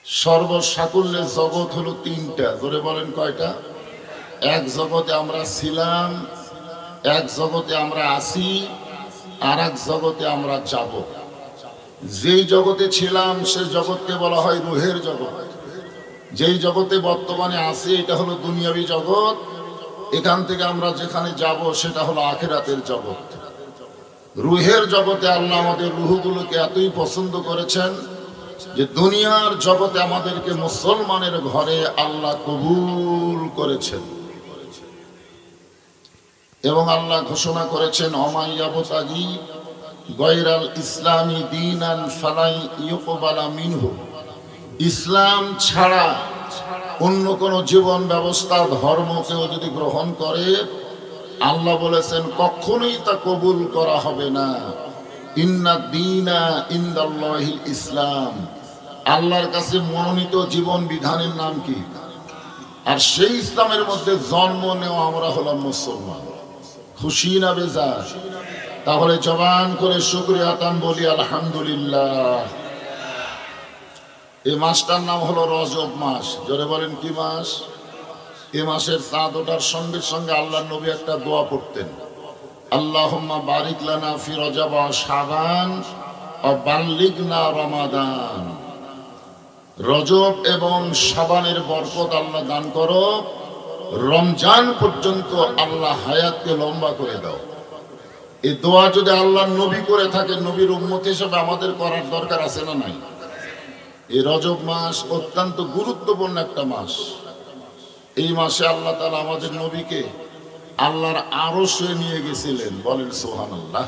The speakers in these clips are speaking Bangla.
সর্বসাকুল্যের জগৎ হলো তিনটা, ধরে বলেন কয়টা? এক জগতে আমরা ছিলাম, এক জগতে আমরা আছি, আর এক জগতে আমরা যাব। যেই জগতে ছিলাম সে জগৎকে বলা হয় রুহের জগৎ। যেই জগতে বর্তমানে আছি এটা হলো দুনিয়াবী জগৎ। এখান থেকে আমরা যেখানে যাব সেটা হলো আখিরাতের জগৎ। রুহের জগতে আল্লাহ আমাদের রুহগুলোকে এতই পছন্দ করেছেন যে দুনিয়ার জগতে আমাদেরকে মুসলমানের ঘরে আল্লাহ কবুল করেছেন। এবং আল্লাহ ঘোষণা করেছেন, অমাইয়াবতাগি গয়রাল ইসলামী দীনান ফালাই ইউকবালা মিনহু। ইসলাম ছাড়া অন্য কোন জীবন ব্যবস্থা ধর্ম কেউ যদি গ্রহণ করে, আল্লাহ বলেছেন কখনোই তা কবুল করা হবে না। ইন্না দীনা ইনদাল্লাহিল ইসলাম। আল্লাহর কাছে মনোনীত জীবন বিধানের নাম কি? আর সেই ইসলামের মধ্যে জন্ম নেওয়া আমরা হলাম মুসলমান। খুশি না বেজার? তাহলে জবান করে শুকরিয়া আতান বলি আলহামদুলিল্লাহ। এই মাসটার নাম হলো রজব মাস। জোরে বলেন কি মাস? এই মাসের চাঁদ ওঠার সঙ্গে সঙ্গে আল্লাহর নবী একটা দোয়া পড়তেন, আল্লাহুম্মা বারিক লানা ফি রজব ওয়া শাবান ওয়া বাল্লিগনা রমাদান। রজব এবং শাবানের বরকত আল্লাহ দান করো, রমজান পর্যন্ত আল্লাহ হায়াতকে লম্বা করে দাও। এই দোয়া যদি আল্লাহর নবী করে থাকে, নবীর উম্মত হিসেবে আমাদের করার দরকার আছে না নাই? এই রজব মাস অত্যন্ত গুরুত্বপূর্ণ একটা মাস। এই মাসে আল্লাহ তাআলা আমাদের নবীকে আল্লাহর আরশে নিয়ে গেছিলেন। বলেন সুবহানাল্লাহ।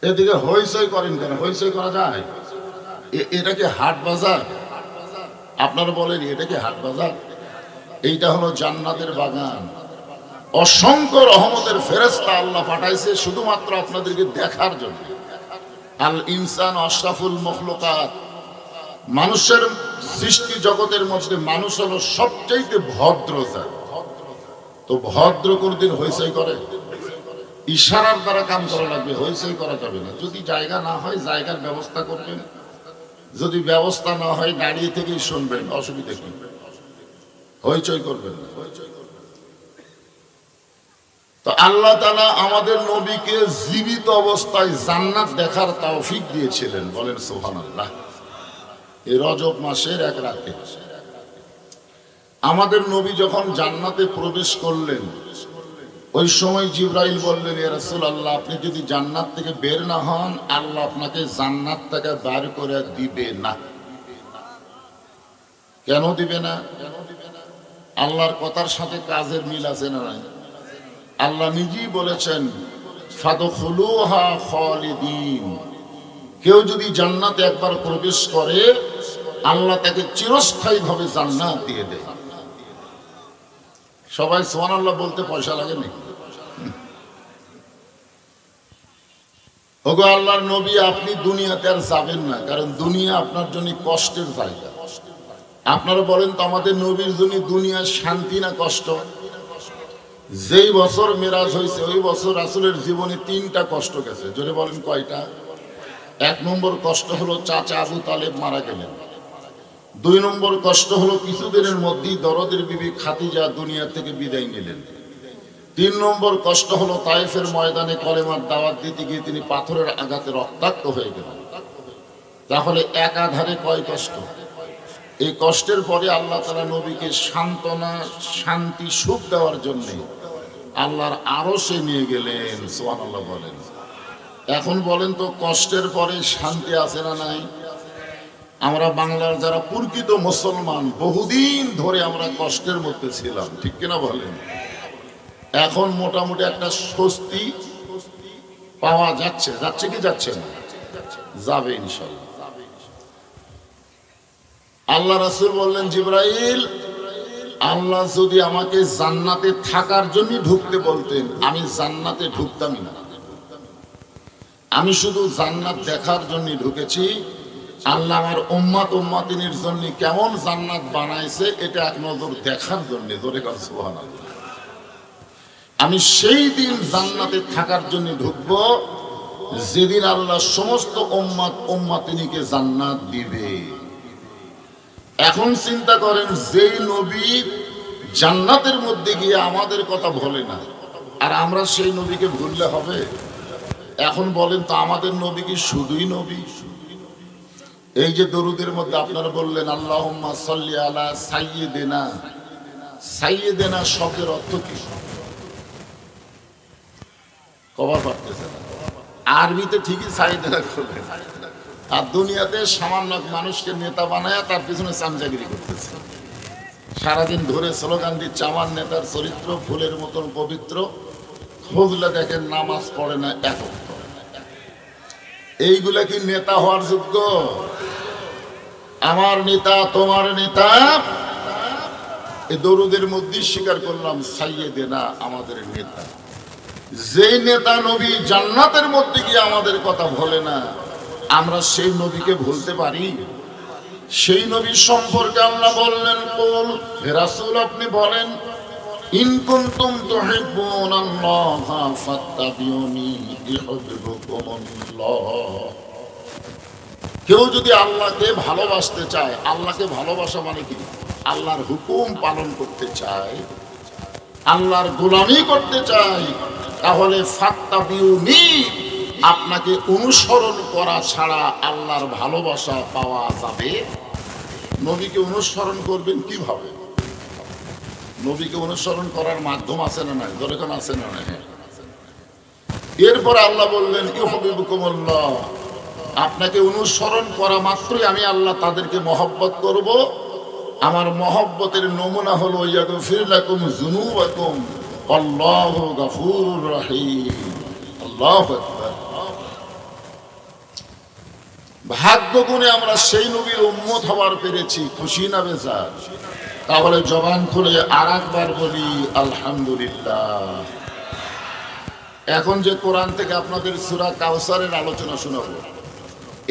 এদিকে হইচই করেন কেন? হইচই করা যায়? এটা কি হাট বাজার? আপনারা বলেন এটা কি হাট বাজার? এইটা হলো জান্নাতের বাগান। অসংখ্য রহমতের ফেরেশতা আল্লাহ পাঠাইছে শুধুমাত্র আপনাদেরকে দেখার জন্য। আল ইনসান আশরাফুল মখলুকাত। মানুষের সৃষ্টি জগতের মধ্যে মানুষ হলো সবচেয়ে ভদ্র জাত। তো ভদ্র কোনদিন হইচই করে? ইশারার দ্বারা কাম করা লাগবে, হইচই করা যাবে না। যদি জায়গা না হয় জায়গার ব্যবস্থা করবেন, যদি ব্যবস্থা না হয় দাঁড়িয়ে থেকেই শুনবেন, অসুবিধা কি? হইচই করবেন না। তো আল্লাহ তাআলা আমাদের নবীকে জীবিত অবস্থায় জান্নাত দেখার তৌফিক দিয়েছিলেন। বলেন সুবহানাল্লাহ। এই রজব মাসের এক রাতে আমাদের নবী যখন জান্নাতে প্রবেশ করলেন, ওই সময় জিবরাইল বললেন, ইয়া রাসূলুল্লাহ, আপনি যদি জান্নাত থেকে বের না হন, আল্লাহ আপনাকে জান্নাত থেকে বের করে দিবে না। কেন দিবে না? আল্লাহর কথার সাথে কাজের মিল আছে না নাই? আল্লাহ নিজেই বলেছেন, ফাদখুলুহা খালিদিন। কেউ যদি জান্নাতে একবার প্রবেশ করে, আল্লাহ তাকে চিরস্থায়ীভাবে জান্নাত দিয়ে দেয়। সবাই সুবহানাল্লাহ বলতে পয়সা লাগে নাকি? ওগো আল্লাহর নবী, আপনি দুনিয়াতে আর যাবেন না, কারণ দুনিয়া আপনার জন্য কষ্টের জায়গা। আপনারা বলেন তো, আমাদের নবীর জন্য দুনিয়া শান্তি না কষ্ট? যেই বছর মেরাজ হয়েছে ওই বছর রাসূলের জীবনে 3টা কষ্ট গেছে। জোরে বলেন কয়টা? 1 নম্বর কষ্ট হলো চাচা আবু তালেব মারা গেলেন। 2 নম্বর কষ্ট হলো কিছুদিনের মধ্যেই দরদের বিবি খাদিজা দুনিয়া থেকে বিদায় নিলেন। 3 নম্বর কষ্ট হলো তায়েফের ময়দানে কলেমার দাওয়াত দিতে গিয়ে তিনি পাথরের আঘাতে রক্তাক্ত হয়ে গেলেন। তাহলে একাধারে কয় কষ্ট? এই কষ্টের পরে আল্লাহ তাআলা নবীকে সান্ত্বনা, শান্তি, সুখ দেওয়ার জন্য আল্লাহর আরশে নিয়ে গেলেন। সুবহানাল্লাহ বলেন। এখন বলেন তো, কষ্টের পরে শান্তি আছে না নাই? আমরা বাংলার যারা প্রকৃত মুসলমান, বহুদিন ধরে আমরা কষ্টের মধ্যে ছিলাম, ঠিক কিনা বলেন? এখন মোটামুটি একটা স্বস্তি পাওয়া যাচ্ছে। যাচ্ছে কি যাচ্ছে না? যাবে ইনশাআল্লাহ। আল্লাহ রাসূল বললেন, জিবরাইল, আল্লাহ যদি আমাকে জান্নাতে থাকার জন্য ঢুকতে বলতেন, আমি জান্নাতে ঢুকতামই না। আমি শুধু জান্নাত দেখার জন্য ঢুকেছি। আল্লাহ আমার উম্মত উম্মাতিনের জন্য কেমন জান্নাত বানাইছে এটা এক নজর দেখার জন্য। জোরে কর সুবহানাল্লাহ। আমি সেই দিন জান্নাতে থাকার জন্য ঢুকবো যেদিন আল্লাহ সমস্ত উম্মাতিনীকে জান্নাত দিবে। এখন চিন্তা করেন, যেই নবী জান্নাতের মধ্যে গিয়ে আমাদের কথা বলে না, আর আমরা সেই নবীকে ভুললে হবে? এখন বলেন তো, আমাদের নবী কি শুধুই নবী? এই যে দরুদের মধ্যে আপনারা বললেন আল্লাহুম্মা সাল্লি আলা সাইয়্যিদিনা, সাইয়্যিদিনা শব্দের অর্থ কি? কবার পারতেছে না। আরবিতে ঠিকই সাইয়্যিদিনা করলেন, আর দুনিয়াতে সামান্য মানুষকে নেতা বানায় তার পিছনে চামচাগিরি করতেছে। সারাদিন ধরে স্লোগান দিচ্ছে আমার নেতার চরিত্র ফুলের মতন পবিত্র, খুঁজলে দেখেন নামাজ পড়ে না একক। এইগুলা কি নেতা হওয়ার যোগ্য? আমার নেতা, তোমার নেতা। এই দরুদের মধ্যে স্বীকার করলাম সাইয়্যিদিনা আমাদের নেতা। যে নেতা নবী জান্নাতের মধ্যে গিয়ে আমাদের কথা বলে না, আমরা সেই নবীকে ভুলতে পারি? সেই নবী সম্পর্কে আল্লাহ বললেন, কুল হে রাসূল আপনি বলেন, ইন কুনতুম তুহিব্বুনাল্লাহা ফাত্তাবিউনি ইউহিব্বুকুমুল্লাহ। কেউ যদি আল্লাহকে ভালোবাসতে চায়, আল্লাহকে ভালোবাসা মানে কি? আল্লাহর হুকুম পালন করতে চায়, আল্লাহর গোলামি করতে চায়, তাহলে ফাত্তাবিউনি, আপনাকে অনুসরণ করা ছাড়া আল্লাহর ভালোবাসা পাওয়া যাবে? নবীকে অনুসরণ করবেন কিভাবে? নবীকে অনুসরণ করার মাধ্যম আছে না নাই? দরকার আছে না নাই? এরপর আল্লাহ বললেন ইউহিব্বুকুমুল্লাহ, আপনাকে অনুসরণ করা মাত্রই আমি আল্লাহ তাদেরকে মহব্বত করব। আমার মহব্বতের নমুনা হলো ইয়াগফির লাকুম যুনুবাকুম আল্লাহু গফুরুর রহিম। আল্লাহু আকবার। ভাগ্য গুণে আমরা সেই নবীর উম্মত হওয়ার পেরেছি, খুশি না বেজার? তাহলে জবান খুলে আর একবার বলি আলহামদুলিল্লাহ। এখন যে কোরআন থেকে আপনাদের সূরা কাউসারের আলোচনা শোনাবো,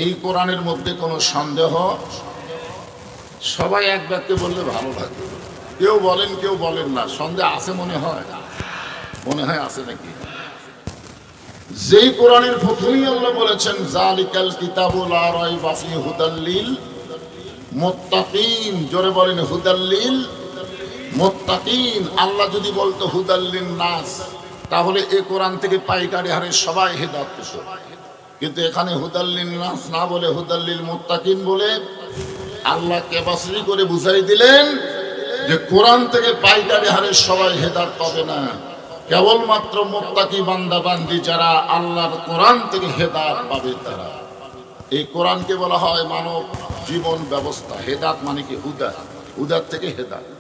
এই কোরআনের মধ্যে কোনো সন্দেহ? সবাই এক বাক্যে বললে ভালো লাগে। কেউ বলেন কেউ বলেন না, সন্দেহ আছে মনে হয়? মনে হয় আছে নাকি? যেই কোরআনের প্রথমেই আল্লাহ বলেছেন জালিকাল কিতাবু লা রাইবা ফিহি হুদাল লিল মুত্তাকিন, জোরে বলেন হুদাল লিল মুত্তাকিন। আল্লাহ যদি বলতো হুদাল লিন নাস, তাহলে এই কোরআন থেকে পাইকারি হারে সবাই হেদায়েত পেত। কিন্তু এখানে হুদাল লিন নাস না বলে হুদাল লিল মুত্তাকিন বলে আল্লাহ কেবাসরি করে বুঝাই দিলেন যে কোরআন থেকে পাইকারি হারে সবাই হেদায়েত পাবে না, কেবলমাত্র মুত্তাকি বান্দা বান্দি যারা আল্লাহর কোরআন থেকে হেদায়েত পাবে তারা। এই কোরআনকে বলা হয় মানব জীবন ব্যবস্থা। হেদায়েত মানে কি? হুদা, হুদার থেকে হেদায়েত।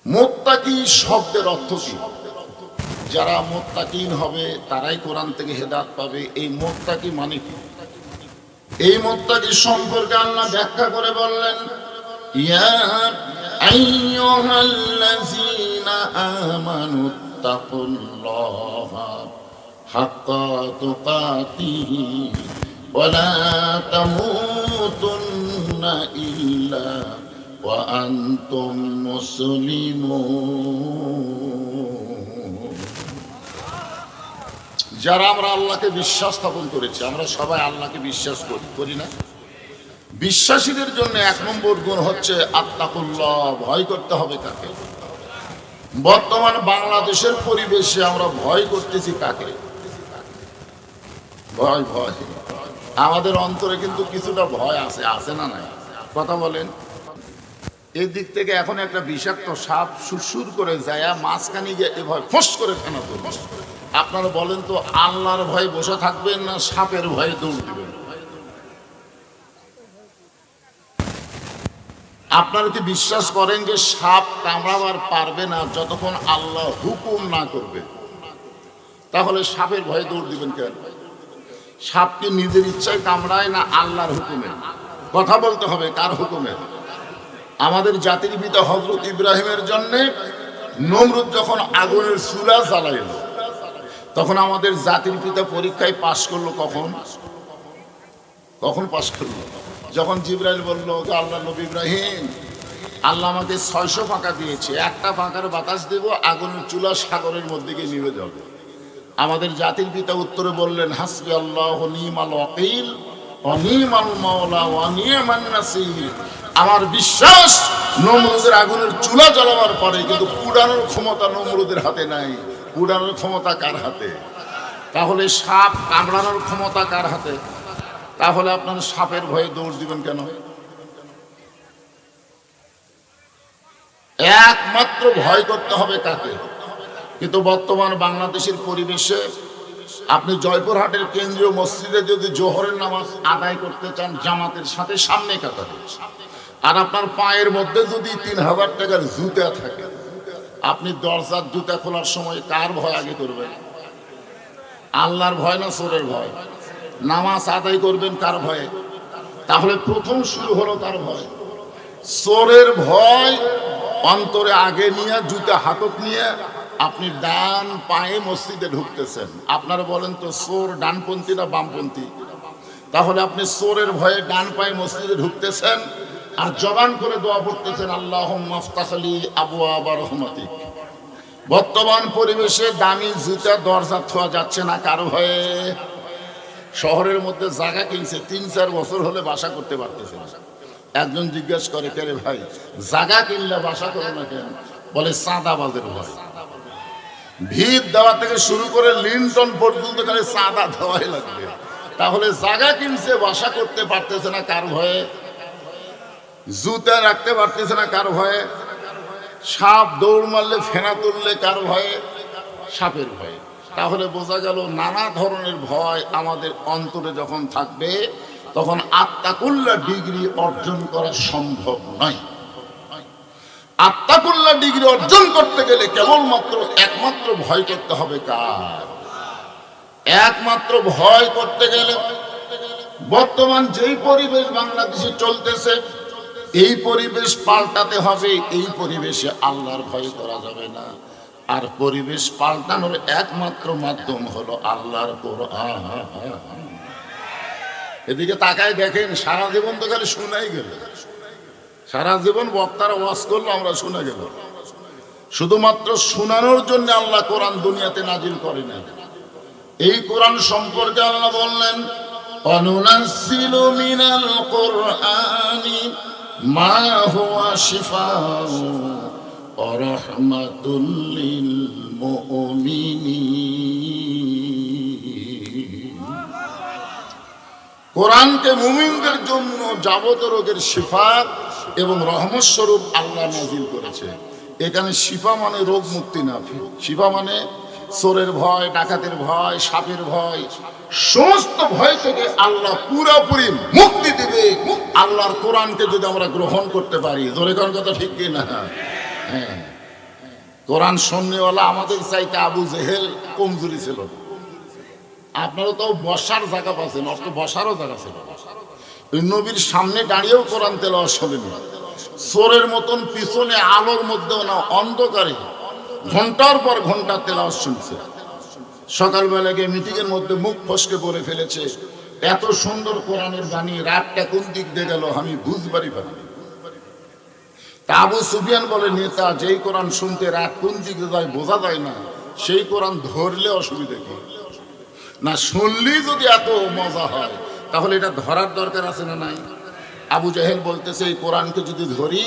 মুত্তাকি শব্দের অর্থ কি? যারা মুত্তাকিন হবে তারাই কোরআন থেকে হেদায়েত পাবে। এই মুত্তাকি মানে কি? এই মুত্তাকি সম্পর্কে আল্লাহ ব্যাখ্যা করে বললেন, ইয়া আইয়ুহাল্লাযীনা আমানুত্তাকুল্লাহা হাক্কা তুকাতিহি ওয়া লা তামুতুন্না ইল্লা ওয়া আনতুম মুসলিমুন। যারা আমরা আল্লাহকে বিশ্বাস স্থাপন করেছি, আমরা সবাই আল্লাহকে বিশ্বাস করি না? বিশ্বাসীদের জন্য এক নম্বর গুণ হচ্ছে আত্তাকুল্লাহ, ভয় করতে হবে কাকে? বর্তমান বাংলাদেশের পরিবেশে আমরা ভয় করতেছি কাকে? ভয় ভয় আমাদের অন্তরে কিন্তু কিছুটা ভয় আছে, আছে না নাই? কথা বলেন। এই দিক থেকে এখন একটা বিষাক্ত সাপ সুরসুর করে যায়, মাঝখানে গিয়ে এ ভয় ফস করে ফেনা করবে। আপনারা বলেন তো, আল্লাহর ভয়ে বসে থাকবেন না সাপের ভয়ে দৌড় দিবেন? আপনারা কি বিশ্বাস করেন যে সাপ কামড়াবার পারবে না যতক্ষণ আল্লাহ হুকুম না করবে? তাহলে সাপের ভয়ে দৌড় দিবেন কেন? সাপ কি নিজের ইচ্ছায় কামড়ায় না আল্লাহর হুকুমে? কথা বলতে হবে কার হুকুমে? আমাদের জাতির পিতা হযরত ইব্রাহিমের জন্য নমরুদ যখন আগুনের চুলা জ্বালাইল, তখন আমাদের জাতির পিতা পরীক্ষায় পাশ করলো কখন? কখন পাশ করলো? যখন জিবরাইল বলল, আল্লাহ নবী ইব্রাহিম, আল্লাহ আমাকে 600 পাকা দিয়েছে, একটা পাকার বাতাস দেব, আগুনের চুলা সাগরের মধ্যে গিয়ে নিভে যাবে। আমাদের জাতির পিতা উত্তরে বললেন, হাসবি আল্লাহ নিমাল ওয়াকিল ওয়া নিমাল মাওলা ওয়া নিমান নাসির। আমার বিশ্বাস নমরুদের আগুনের চুলা জ্বালাবার পরে কিন্তু পুড়ানোর ক্ষমতা নমরুদের হাতে নাই। পুড়ানোর ক্ষমতা কার হাতে? তাহলে সাপ কামড়ানোর ক্ষমতা কার হাতে? তাহলে আপনার সাপের ভয়ে দৌড় দিবেন কেন? একমাত্র ভয় করতে হবে কাকে? কিন্তু বর্তমান বাংলাদেশের পরিবেশে আপনি জয়পুরহাটের কেন্দ্রীয় মসজিদে যদি জোহরের নামাজ আদায় করতে চান জামাতের সাথে সামনে কাতারে, আর আপনার পায়ের মধ্যে যদি ৩,০০০ টাকার জুতা থাকে, আপনি দরজার জুতা খোলার সময় কার ভয় আগে করবেন? আল্লাহর ভয় না চোরের ভয়? নামাজ আদায় করবেন কার ভয়ে? তাহলে প্রথম শুরু হলো কার ভয়? চোরের ভয় অন্তরে আগে নিয়ে জুতা হাতত নিয়ে আপনি ডান পায়ে মসজিদে ঢুকতেছেন। আপনারা বলেন তো চোর ডানপন্থী না বামপন্থী? তাহলে আপনি চোরের ভয়ে ডান পায়ে মসজিদে ঢুকতেছেন আর জবান করে দোয়া পড়তেছেন, আল্লাহুম্মা আফতাহ লি আবওয়াবা রাহমাতিক। বর্তমান পরিবেশে দামি জুতা দরজা থোয়া যাচ্ছে না কার ভয়ে? শহরের মধ্যে জায়গা কিনছে, ৩-৪ বছর হলে বাসা করতে পারতেছে না। একজন জিজ্ঞেস করে, কে রে ভাই জায়গা কিনলে বাসা করো না কেন? বলে চাঁদাবাজের ভয়। ভিত দেওয়া থেকে শুরু করে লিন্টন পর্যন্ত খালি চাঁদা দেওয়াই লাগবে। তাহলে জায়গা কিনছে বাসা করতে পারতেছে না কার ভয়ে? জুতা রাখতে পারতেছে না কার ভয়ে? সাপ দৌড় মারলে ফেনা তুললে কার ভয়ে? সাপের ভয়ে। তাহলে বোঝা গেল নানা ধরনের ভয় আমাদের অন্তরে যখন থাকবে তখন আত্তাকুল্লাহ ডিগ্রি অর্জন করা সম্ভব নয়। আত্তাকুল্লাহ ডিগ্রি অর্জন করতে গেলে কেবলমাত্র একমাত্র ভয় করতে হবে কার? একমাত্র ভয় করতে গেলে বর্তমান যেই পরিবেশ বাংলাদেশে চলতেছে এই পরিবেশ পাল্টাতে হবে। এই পরিবেশে আল্লাহর ভয় করা যাবে না। আর পরিবেশ পাল্টানোর একমাত্র মাধ্যম হলো আল্লাহর কোরআন। এদিকে তাকায় দেখেন, সারা জীবন তো খালি শোনাই গেল। সারা জীবন বক্তারা ওয়াজ করলো, আমরা শুনে গেল। শুধুমাত্র শোনানোর জন্য আল্লাহ কোরআন দুনিয়াতে নাজিল করে না। এই কোরআন সম্পর্কে আল্লাহ বললেন, অনুনাজ্জিলু মিনাল কোরআনি মা হুয়া শিফাউ ওয়া রাহমাতুল লিল মুমিনিন। কোরআনকে মুমিনদের জন্য যাবতীয় রোগের শিফা এবং রহমত স্বরূপ আল্লাহ নাজিল করেছে। এখানে শিফা মানে রোগ মুক্তি না, শিফা মানে চোরের ভয়, ডাকাতের ভয়, সাপের ভয়, সমস্ত ভয় থেকে আল্লাহ পুরোপুরি মুক্তি দিবে আল্লাহর কোরআনকে যদি আমরা গ্রহণ করতে পারি। জোরে কোন কথা ঠিক কি না? হ্যাঁ, কোরআন শুননেওয়ালা আমাদের চাইতে আবু জেহেল কমজোরি ছিল। আপনারা তো বসার জায়গা পাচ্ছেন, অত বসারও জায়গা ছিল। ওই নবীর সামনে দাঁড়িয়েও কোরআন তেলাওয়াত শোনেন। চোরের মতন পিছনে আলোর মধ্যেও না, অন্ধকারে ঘন্টার পর ঘন্টা তেলাওয়াত শুনছে। সকালবেলা গিয়ে মিটিংয়ের মধ্যে মুখ ফসকে পড়ে ফেলেছে, এত সুন্দর কোরআনের বাণী, রাতটা কোন দিক দিয়ে গেল আমি বুঝবারই পারি। তা আবু সুফিয়ান বলে, নেতা যেই কোরআন শুনতে রাত কোন দিকে যায় বোঝা যায় না, সেই কোরআন ধরলে অসুবিধা কি? না শুনলেই যদি এত মজা হয় তাহলে এটা ধরার দরকার আছে না নাই? আবু জাহেল বলতেছে, এই কোরআনকে যদি ধরি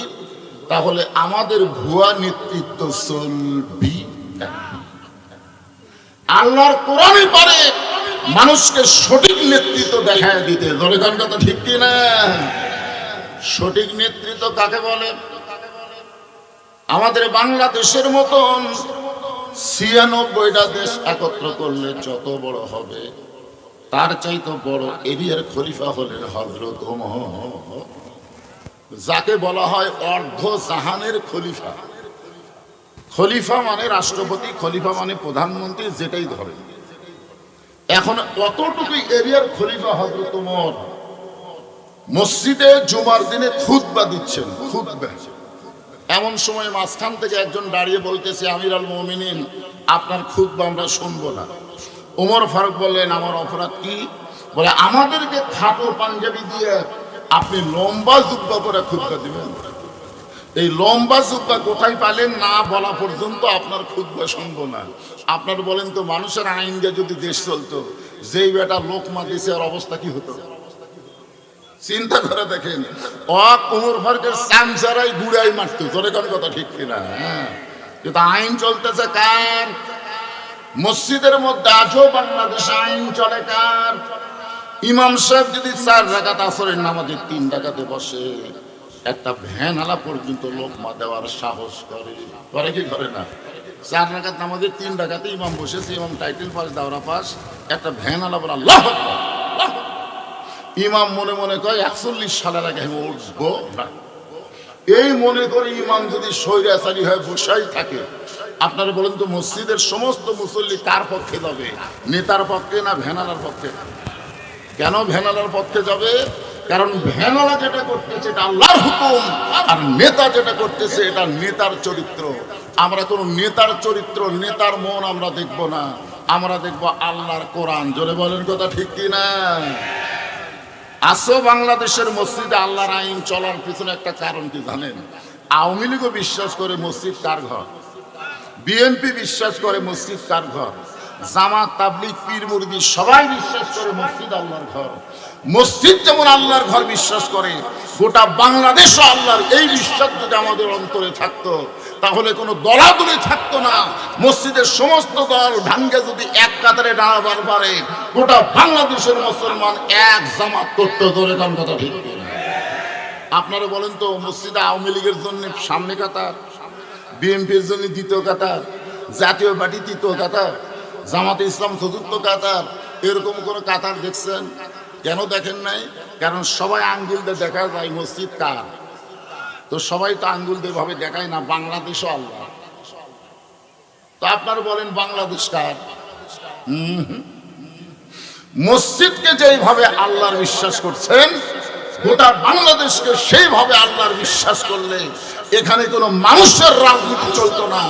তাহলে আমাদের ভুয়া নেতৃত্ব চলবি। আল্লাহর কোরআনই পারে মানুষকে সঠিক নেতৃত্ব দেখায় দিতে। ধরে কোন কথা ঠিক কি না? সঠিক নেতৃত্ব কাকে বলে? আমাদের বাংলাদেশের মতন 96টা দেশ একত্র করলে যত বড় হবে তার চাইতে বড় এরিয়ার খলিফা হলেন হযরত ওমর, যাকে বলা হয় অর্ধ জাহানের খলিফা। খলিফা মানে রাষ্ট্রপতি, খলিফা মানে প্রধানমন্ত্রী, যেটাই ধরে। এখন কতটুকু এরিয়ার খলিফা হযরত ওমর মসজিদে জুমার দিনে খুতবা দিচ্ছেন। খুতবা এমন সময় মাঝখান থেকে একজন দাঁড়িয়ে বলতেছে, আমিরুল মুমিনিন আপনার খুতবা আমরা শুনবো না। ওমর ফারুক বললেন, আমার অপরাধ কি? বলে, আমাদেরকে খাটো পাঞ্জাবি দিয়ে আপনি লম্বা জুব্বা করে খুতবা দিবেন? এই লম্বা জুব্বা কোথায় পালেন না বলা পর্যন্ত আপনার খুতবা শুনবো না। আপনার বলেন তো, মানুষের আইন দিয়ে যদি দেশ চলতো, যেই বেটা লোকমা দিছে আর অবস্থা কি হতো? চিন্তা করে দেখেন, ওমর ফারুকের চামচারাই গুড়াই মারতো, তোর কোন কথা ঠিক কিনা? হ্যাঁ, কিন্তু আইন চলতেছে কার? মসজিদের মধ্যে আজও বাংলাদেশে আইন চলে কার? ইমাম সাহেব যদি 4 রাকাত আসরের নামাজে 3 রাকাতে বসে, একটা ভ্যানওয়ালা পর্যন্ত লোকমা দেওয়ার সাহস করে কি করে না? 4 রাকাত নামাজে 3 রাকাতে ইমাম বসেছে, ইমাম টাইটেল পাস, দাওরা পাস, একটা ভ্যানওয়ালা বলে আল্লাহু আকবার। ইমাম মনে মনে কয় 41 সালের আগে আমি উঠবো না। এই মনে করে ইমাম যদি স্বৈরাচারী হয়ে বসাই থাকে, আপনারা বলেন তো মসজিদের সমস্ত মুসল্লি কার পক্ষে যাবে? নেতার পক্ষে না ভ্যানওয়ালার পক্ষে? কেন ভ্যানওয়ালার পক্ষে যাবে? কারণ ভ্যানওয়ালা যেটা করতেছে এটা আল্লাহর হুকুম, আর নেতা যেটা করতেছে এটা নেতার চরিত্র। আমরা কোনো নেতার চরিত্র, নেতার মন আমরা দেখব না, আমরা দেখব আল্লাহর কোরআন। জোরে বলেন কথা ঠিক কিনা? আসো বাংলাদেশের মসজিদে আল্লাহর আইন চলার পিছনে একটা কারণ কি জানেন? আওয়ামী লীগও বিশ্বাস করে মসজিদ কার ঘর, বিএনপি বিশ্বাস করে মসজিদ কার ঘর, জামাত, তাবলীগ, পীর মুরিদি সবাই বিশ্বাস করে মসজিদ আল্লাহর ঘর। মসজিদ যেমন আল্লাহর ঘর বিশ্বাস করে, গোটা বাংলাদেশও আল্লাহর। এই বিশ্বাস যদি আমাদের অন্তরে থাকতো, তাহলে কোনো দলাদলি থাকতো না। মসজিদের সমস্ত দল ভাঙ্গে যদি এক কাতারে দাঁড়াবার পারে, গোটা বাংলাদেশের মুসলমান এক জামাত করতো। ধরে কোন কথা ঠিক না? আপনারা বলেন তো, মসজিদে আওয়ামী লীগের জন্য সামনে কাতার, বিএনপির জন্য দ্বিতীয় কাতার, জাতীয় পার্টি তৃতীয় কাতার, জামাতে ইসলাম চতুর্থ কাতার, এরকম কোনো কাতার দেখছেন? কেন দেখেন নাই? কারণ সবাই আঙ্গুল দিয়ে দেখা যায় মসজিদ কার। তো সবাই তো আঙ্গুল দিয়ে ভাবে দেখায় না, বাংলাদেশও আল্লাহ। তো আপনারা বলেন বাংলাদেশ কার? মসজিদকে যেইভাবে আল্লাহর বিশ্বাস করছেন, গোটা বাংলাদেশকে সেইভাবে আল্লাহর বিশ্বাস করলে এখানে কোনো মানুষের রাজনীতি চলতো না,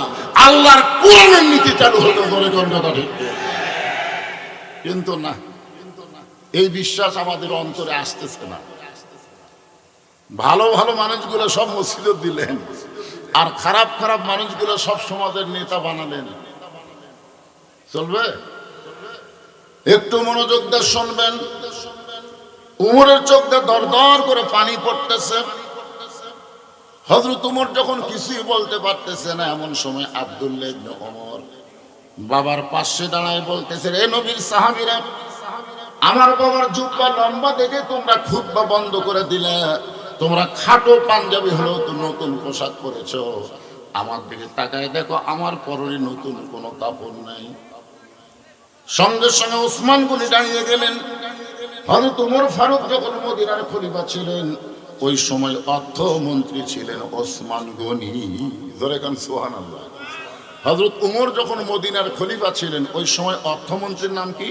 আল্লাহর কোরআনের নীতি চালু হতো। বলে কোন কথা ঠিক? কিন্তু না, এই বিশ্বাস আমাদের অন্তরে আসতেছে না। ভালো ভালো মানুষগুলো সব মসজিদে দিলেন, আর খারাপ খারাপ মানুষগুলো সব সমাজের নেতা বানালেন। চলবে? একটু মনোযোগ দিয়ে শুনবেন। উমরের চোখ দিয়ে দর দর করে পানি পড়তেছে। হযরত উমর যখন কিছুই বলতে পারতেছে না, এমন সময় আব্দুল্লাহ ইবনে ওমর বাবার পাশে দাঁড়ায় বলতেছে, রে নবীর সাহাবীরা, আমার বাবার জুব্বা লম্বা দেখে তোমরা খুতবা বন্ধ করে দিলে, তোমরা খাটো পাঞ্জাবি হলেও তো নতুন পোশাক পরেছো। আমার দিকে তাকায় দেখো, আমার পরনে নতুন কোনো কাপড় নাই। সঙ্গে সঙ্গে ওসমান গনি দাঁড়িয়ে গেলেন। হযরত উমর ফারুক যখন মদিনার খলিফা ছিলেন, ওই সময় অর্থমন্ত্রী ছিলেন ওসমান গনি। জোরে কান সুবহানাল্লাহ। হযরত উমর যখন মদিনার খলিফা ছিলেন, ওই সময় অর্থমন্ত্রীর নাম কি?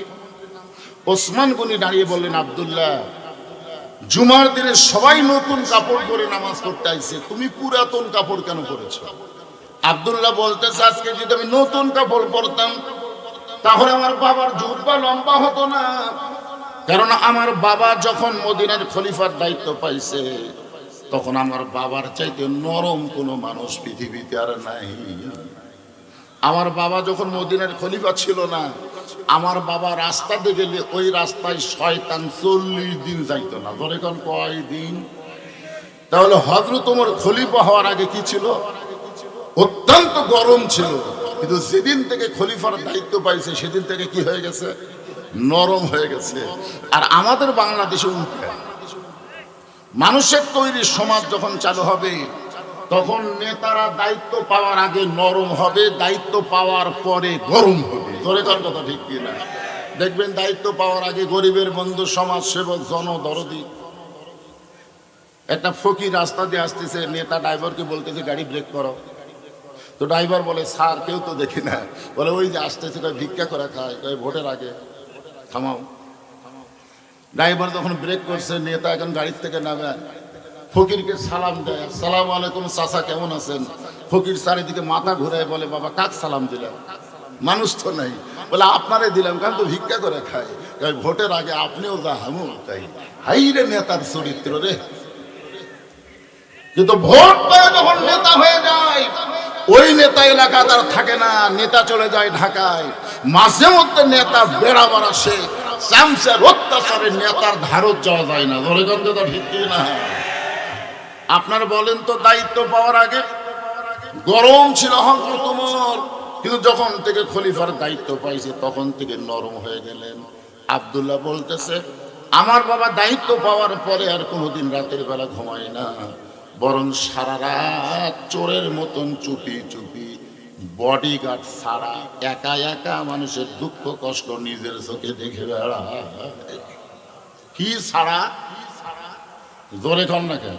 ওসমান গনি দাঁড়িয়ে বললেন, আব্দুল্লাহ, জুমার দিনে সবাই নতুন কাপড় পরে নামাজ পড়তে আইছে, তুমি পুরাতন কাপড় কেন পরেছো? আব্দুল্লাহ বলতেছে, আজকে যদি আমি নতুন কাপড় পরতাম, তাহলে আমার বাবার জুব্বা লম্বা হতো না। কারণ আমার বাবা যখন মদিনার খলিফার দায়িত্ব পাইছে, তখন আমার বাবার চাইতে নরম কোনো মানুষ পৃথিবীতে আর নাই। আমার বাবা যখন মদিনার খলিফা ছিল না, আমার বাবা রাস্তাতে গেলে ওই রাস্তায় শয়তান 40 দিন যাইতো না। ধরে কোন কয় দিন? তাহলে হযরত ওমর খলিফা হওয়ার আগে কি ছিল? অত্যন্ত গরম ছিল। কিন্তু যেদিন থেকে খলিফার দায়িত্ব পাইছে, সেদিন থেকে কি হয়ে গেছে? নরম হয়ে গেছে। আর আমাদের বাংলাদেশে উল্টো, মানুষের তৈরি সমাজ যখন চালু হবে, তখন নেতারা দায়িত্ব পাওয়ার আগে নরম হবে, দায়িত্ব পাওয়ার পরে গরম হবে। ধরে কার কথা ঠিক কিনা? দেখবেন দায়িত্ব পাওয়ার আগে গরিবের বন্ধু, সমাজ সেবক, জনদরদি। একটা ফকির রাস্তা দিয়ে আসতেছে, নেতা ড্রাইভারকে বলতেছে গাড়ি ব্রেক করো। তো ড্রাইভার বলে, স্যার কেউ তো দেখি না। বলে, ওই যে আসতেছে, ভিক্ষা করে খায়, ভোটের আগে, থামাও। ড্রাইভার যখন ব্রেক করছে, নেতা এখন গাড়ির থেকে নামে ফকিরকে সালাম দেয়, আসসালামু আলাইকুম চাচা, কেমন আছেন? ফকির চারিদিকে মাথা ঘুরায় বলে, বাবা কাক সালাম দিলাম? মানুষ তো নাই। বলে, আপনারে দিলাম, কারণ তো ভিক্ষা করে খায়। ভোটের আগে আপনিও যা, আমিও তাই। হাই রে নেতার চরিত্র রে। কিন্তু ভোট পেয়ে যখন নেতা হয়ে যায়, ওই নেতা এলাকা তার থাকে না, নেতা চলে যায় ঢাকায়। মাঝে মধ্যে নেতা বেড়াবার আসে, চামচার অত্যাচারে নেতার ধারত যাওয়া যায় না। ধরে গন্ধ তো ঠিক না? আপনার বলেন তো, দায়িত্ব পাওয়ার আগে গরম ছিল হযরত ওমর, কিন্তু যখন থেকে খলিফার দায়িত্ব পাইছে তখন থেকে নরম হয়ে গেলেন। আব্দুল্লাহ বলতেছে, আমার বাবা দায়িত্ব পাওয়ার পরে আর কোনোদিন রাতের বেলা ঘুমায় না, বরং সারা রাত চোরের মতন চুপি চুপি বডিগার্ড ছাড়া একা একা মানুষের দুঃখ কষ্ট নিজের চোখে দেখে বেড়ায়। কি ছাড়া? জোরে কর না কেন?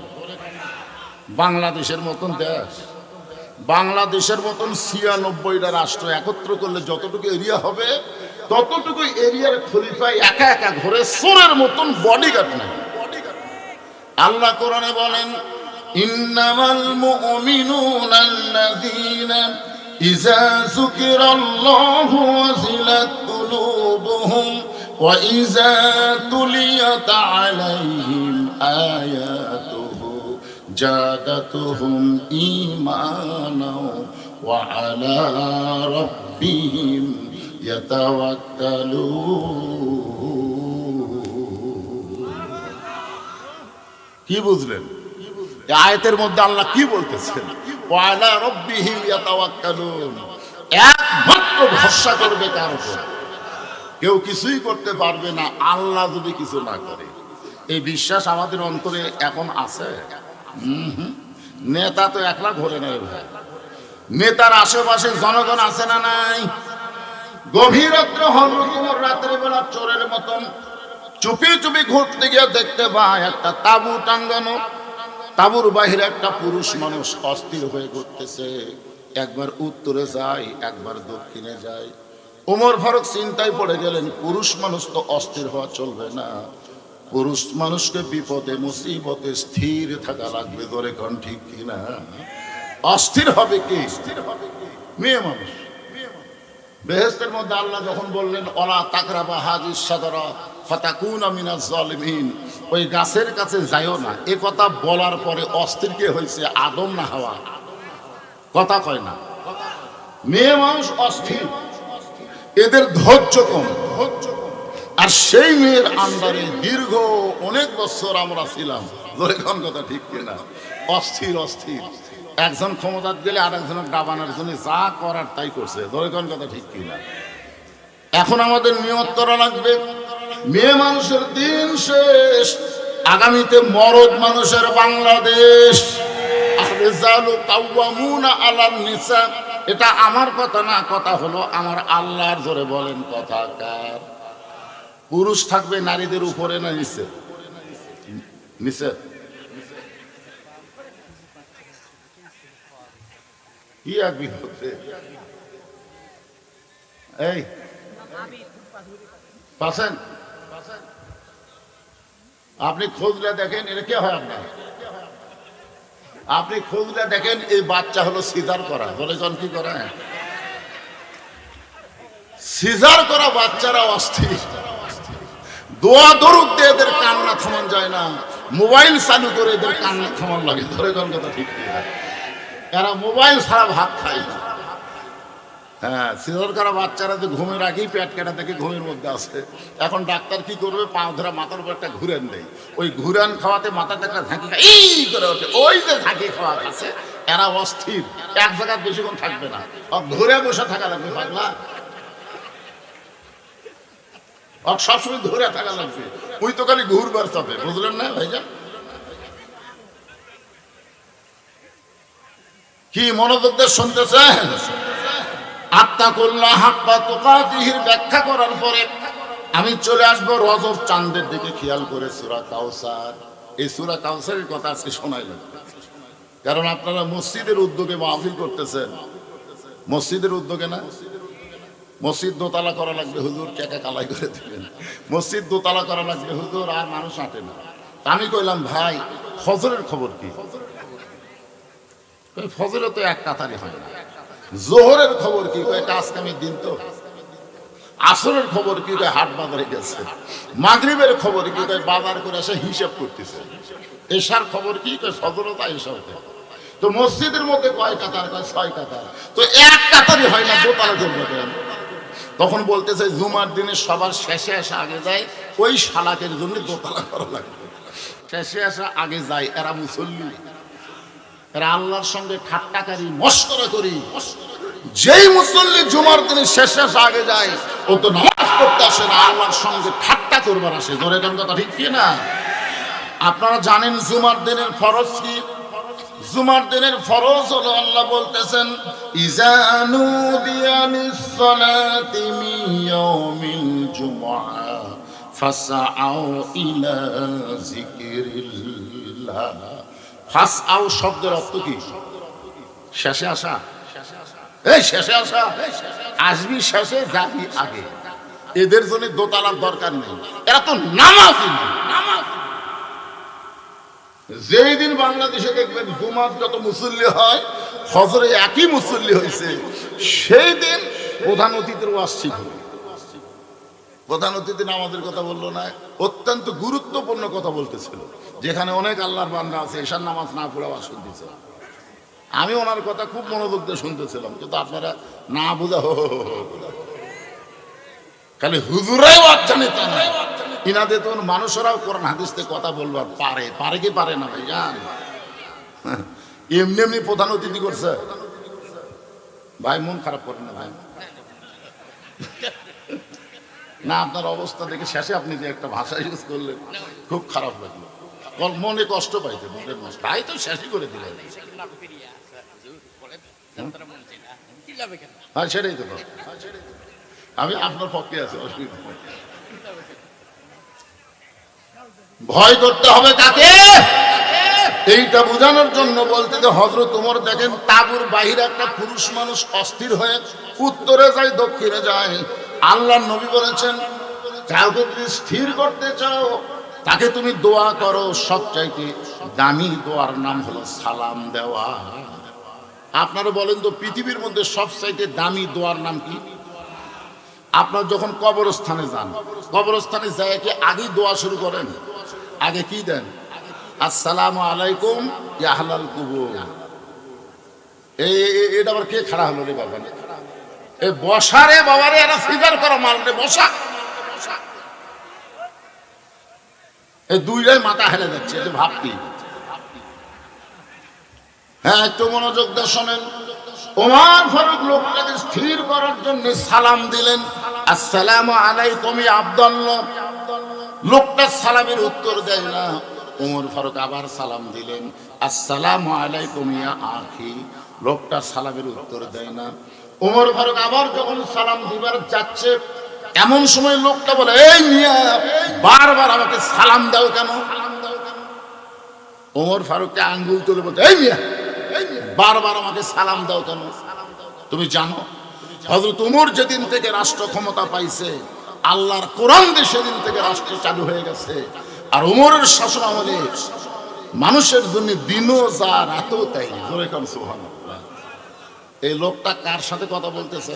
বাংলাদেশের মতন দেশ, বাংলাদেশের মতন ৯৬টা রাষ্ট্র একত্র করলে যতটুকু এরিয়া হবে ততটুকু এরিয়ার খলিফায় একা একা ঘরে চোরের মতন বডিগার্ড নাই। আল্লাহ কোরআনে বলেন, ইন্নামাল মুমিনুনা আল্লাযীনা ইযা যুকিরাল্লাহু ওয়াজিলাত কুলুবুহুম ওয়া ইযা তুলিয়াত আলাইহিম আয়াতুহু জাদাতুহুম ঈমানাও ওয়া আলা রাব্বিহিম ইয়াতাওয়াক্কালুন। কি বুঝলেন? এই আয়াতের মধ্যে আল্লাহ কি বলতেছেন? ওয়া আলা রাব্বিহিম ইয়াতাওয়াক্কালুন, একমাত্র ভরসা করবে কার উপর? কেউ কিছুই করতে পারবে না আল্লাহ যদি কিছু না করে। এই বিশ্বাস আমাদের অন্তরে এখন আছে? নেতা তো একলা ঘোরে না ভাই, নেতার আশেপাশে জনগণ আছে না নাই? গভীর রাত্রে হযরত ওমর রাতের বেলা চোরের মতন চুপি চুপি ঘুরতে গিয়ে দেখতে পায় একটা তাঁবু টাঙ্গানো, তাঁবুর বাহিরে একটা পুরুষ মানুষ অস্থির হয়ে ঘুরতেছে। একবার উত্তরে যায়, একবার দক্ষিণে যায়। ওমর ফারুক চিন্তায় পড়ে গেলেন, পুরুষ মানুষ তো অস্থির হওয়া চলবে না, পুরুষ মানুষকে বিপদে মুসিবতে স্থির থাকা লাগবে। ধরে কোন ঠিক কিনা? অস্থির হবে কি? মেয়ে মানুষ। বেহেশতের মধ্যে আল্লাহ যখন বললেন, ওয়ালা তাকরাবা হাযিস শাজারা ফাতাকুনা মিনাজ জালিমিন, ওই গাছের কাছে যাইও না, এ কথা বলার পরে অস্থির কে হয়েছে? আদম না হাওয়া? কথা কয় না। মেয়ে মানুষ অস্থির, এদের ধৈর্য কম। আর সেই মেয়ের আন্ডারে দীর্ঘ অনেক বছর আমরা ছিলাম। ধরে কোন কথা ঠিক কিনা? অস্থির অস্থির, একজন ক্ষমতার গেলে আর একজনের ডাবানোর জন্য যা করার তাই করছে। ধরে কোন কথা ঠিক কিনা? এখন আমাদের নিয়ত করা লাগবে, মেয়ে মানুষের দিন শেষ, আগামীতে মরদ মানুষের বাংলাদেশ। আর-রিজালু কাওয়ামুনা আলান নিসা, এটা আমার কথা না, কথা হলো আমার আল্লাহর। জোরে বলেন কথা কার? পুরুষ থাকবে নারীদের উপরে না নিচে? নিচে। কি এক বিপদে! এই পাচ্ছেন? আপনি খোঁজলে দেখেন, এটা কে হয় আপনার? আপনি খোঁজলে দেখেন, এই বাচ্চা হলো সিজার করা। বলে জন কি করা? সিজার করা বাচ্চারা অস্থির। দোয়া দরুদ দিয়ে এদের কান্না থামান যায় না, মোবাইল চালু করে এদের কান্না থামান লাগে। ধরে কোন কথা ঠিক কিনা? এরা মোবাইল ছাড়া ভাত খায় না। হ্যাঁ, সিজার করা বাচ্চারা তো ঘুমের আগেই পেট কাটা থেকে ঘুমের মধ্যে আসে। এখন ডাক্তার কি করবে? পা ধরা মাথার উপর একটা ঘুরান দেয়, ওই ঘুরান খাওয়াতে মাথাতে একটা ঝাঁকি এই করে ওঠে। ওই যে ঝাঁকি খাওয়া আছে, এরা অস্থির, এক জায়গায় বেশিক্ষণ থাকবে না, ধরে বসে থাকা লাগবে। পাগলা, সবসময় ধরে থাকা লাগবে। ওই তো খালি ঘুরবার চাপে, বুঝলেন না ভাইজান? কি মনোযোগ দিয়ে শুনতেছেন? আত্তাকুল্লাহ হাক্কা তুকাতিহির ব্যাখ্যা করার পরে আমি চলে আসব রজব চাঁদের দিকে। খেয়াল করে সূরা কাউসার, এই সূরা কাউসারের কথা আজকে শোনাইলেন, কারণ আপনারা মসজিদের উদ্যোগে মাহফিল করতেছেন। মসজিদের উদ্যোগে না, মসজিদ দোতলা করা লাগবে হুজুর, টাকা কালাই করে দিবেন। মসজিদ দোতলা করা লাগবে হুজুর, আর মানুষ আঁটে না। আমি কইলাম, ভাই ফজরের খবর কি? ফজরে তো এক কাতারি হয় না। জোহরের খবর কি? কাজ কামের দিন তো। আসরের খবর কি কয় হাট বাজারে গেছে, মাগরিবের খবর কি কয় বাজার করে এসে হিসাব করতেছে, এশার খবর কি কয় সদরতা এসব। তো মসজিদের মধ্যে কয় কাতার, কয় 6 কাতার, তো এক কাতারই হয় না, দোতলা করবে কেন? তখন বলতেছে জুমার দিনে সবার শেষে আসা আগে যায়, ওই শালাকের জন্য দোতলা করা লাগবে। শেষে আসা আগে যায়, এরা মুসল্লি, এরা আল্লাহর সঙ্গে ঠাট্টাকারী মশকরা করি। যেই মুসল্লি জুমার দিনে শেষে আসা আগে যায়, ও তো নামাজ পড়তে আসে না, আল্লাহর সঙ্গে ঠাট্টা করবার আসে। ধরে কেন কথা ঠিক কি না? আপনারা জানেন জুমার দিনের ফরজ কি? জুমার দিনের ফরজ হলো, আল্লাহ বলতেছেন ইজা নুদিয়া লিস-সালাতি মিন ইয়াউমিল জুমআ ফাসআউ ইলা যিকরিল্লাহ। ফাসআউ শব্দের অর্থ কি? শেষে আসা। এই শেষে আসা, আসবি শেষে, যাবি আগে। এদের জন্য দোতলার দরকার নেই, এরা তো নামাজই না। যেই দিন বাংলাদেশে দেখবেন জুমার যত মুসল্লি হয়, ফজরে একই মুসল্লি হয়েছে, সেই দিন প্রধান অতিথির ওয়াজ ছিল। প্রধান অতিথি নামাজের কথা বললো না, অত্যন্ত গুরুত্বপূর্ণ কথা বলতেছিল, যেখানে অনেক আল্লাহর বান্দা আছে এশার নামাজ না পড়ে ওয়াজ শুনতেছে। আমি ওনার কথা খুব মনোযোগ দিয়ে শুনতেছিলাম, কিন্তু আপনারা না বুঝা খালি হুজুরাই ওয়াজ জানে তা না, ইনাদের তো মানুষেরাও কোরআন হাদিস থেকে কথা বলবার পারে, পারে কি পারে না ভাই জান? এমনি এমনি প্রধান অতিথি করছে ভাই, মন খারাপ করেন না ভাই। না, আপনার অবস্থা দেখে শেষে আপনি যে একটা ভাষা ইউজ করলেন খুব খারাপ লাগলো, মনে কষ্ট পাইতে, মনের নষ্ট, তাই তো শেষই করে দিলেন। হ্যাঁ সেটাই তো, আমি আপনার পক্ষে আছি, অসুবিধা নেই। ভয় করতে হবে কাকে? এইটা বোঝানোর জন্য বলতে যে হযরত ওমর দেখেন তাঁবুর বাহিরে একটা পুরুষ মানুষ অস্থির হয়ে উত্তরে যায়, দক্ষিণে যায়। আল্লাহর নবী বলেছেন, কাউকে যদি স্থির করতে চাও তাকে তুমি দোয়া করো, সবচাইতে দামি দোয়ার নাম হলো সালাম দেওয়া। আপনারা বলেন তো পৃথিবীর মধ্যে সবচাইতে দামি দোয়ার নাম কি? আপনার যখন কবরস্থানে যান, কবরস্থানে যায় কি আগে দোয়া শুরু করেন? আগে কি দেন? আসসালামু আলাইকুম ইয়া আহলাল কুবুর। এটা আবার কে খাড়া হলো রে বাবা? এই বসা রে বাবা রে, এরা সিজার করা মাল রে, বসা। এই দুইটাই মাথা হেলে যাচ্ছে, এটা ভাবতি। হ্যাঁ একটু মনোযোগ দিয়ে শোনেন। ওমর ফারুক লোকটাকে স্থির করার জন্য সালাম দিলেন, আসসালামু আলাইকুম ইয়া আব্দুল্লাহ। লোকটা সালামের উত্তর দেয় না। ওমর ফারুক আবার সালাম দিলেন, আসসালামু আলাইকুম ইয়া আখি। লোকটা সালামের উত্তর দেয় না। ওমর ফারুক আবার যখন সালাম দিবার যাচ্ছে, এমন সময় লোকটা বলে, এই মিয়া বারবার আমাকে সালাম দাও কেন? ওমর ফারুককে আঙ্গুল তুলে বলতে, এই মিয়া বারবার আমাকে সালাম দাও কেন? তুমি জানো হযরত ওমর যেদিন থেকে রাষ্ট্র ক্ষমতা পাইছে, আল্লাহর কোরআন দিয়ে সেদিন থেকে রাষ্ট্র চালু হয়ে গেছে। আর ওমরের শাসন আমলে মানুষের জন্য দিনও যা রাতও তাই। জোরে কান সুবহানাল্লাহ। এই লোকটা কার সাথে কথা বলতেছে?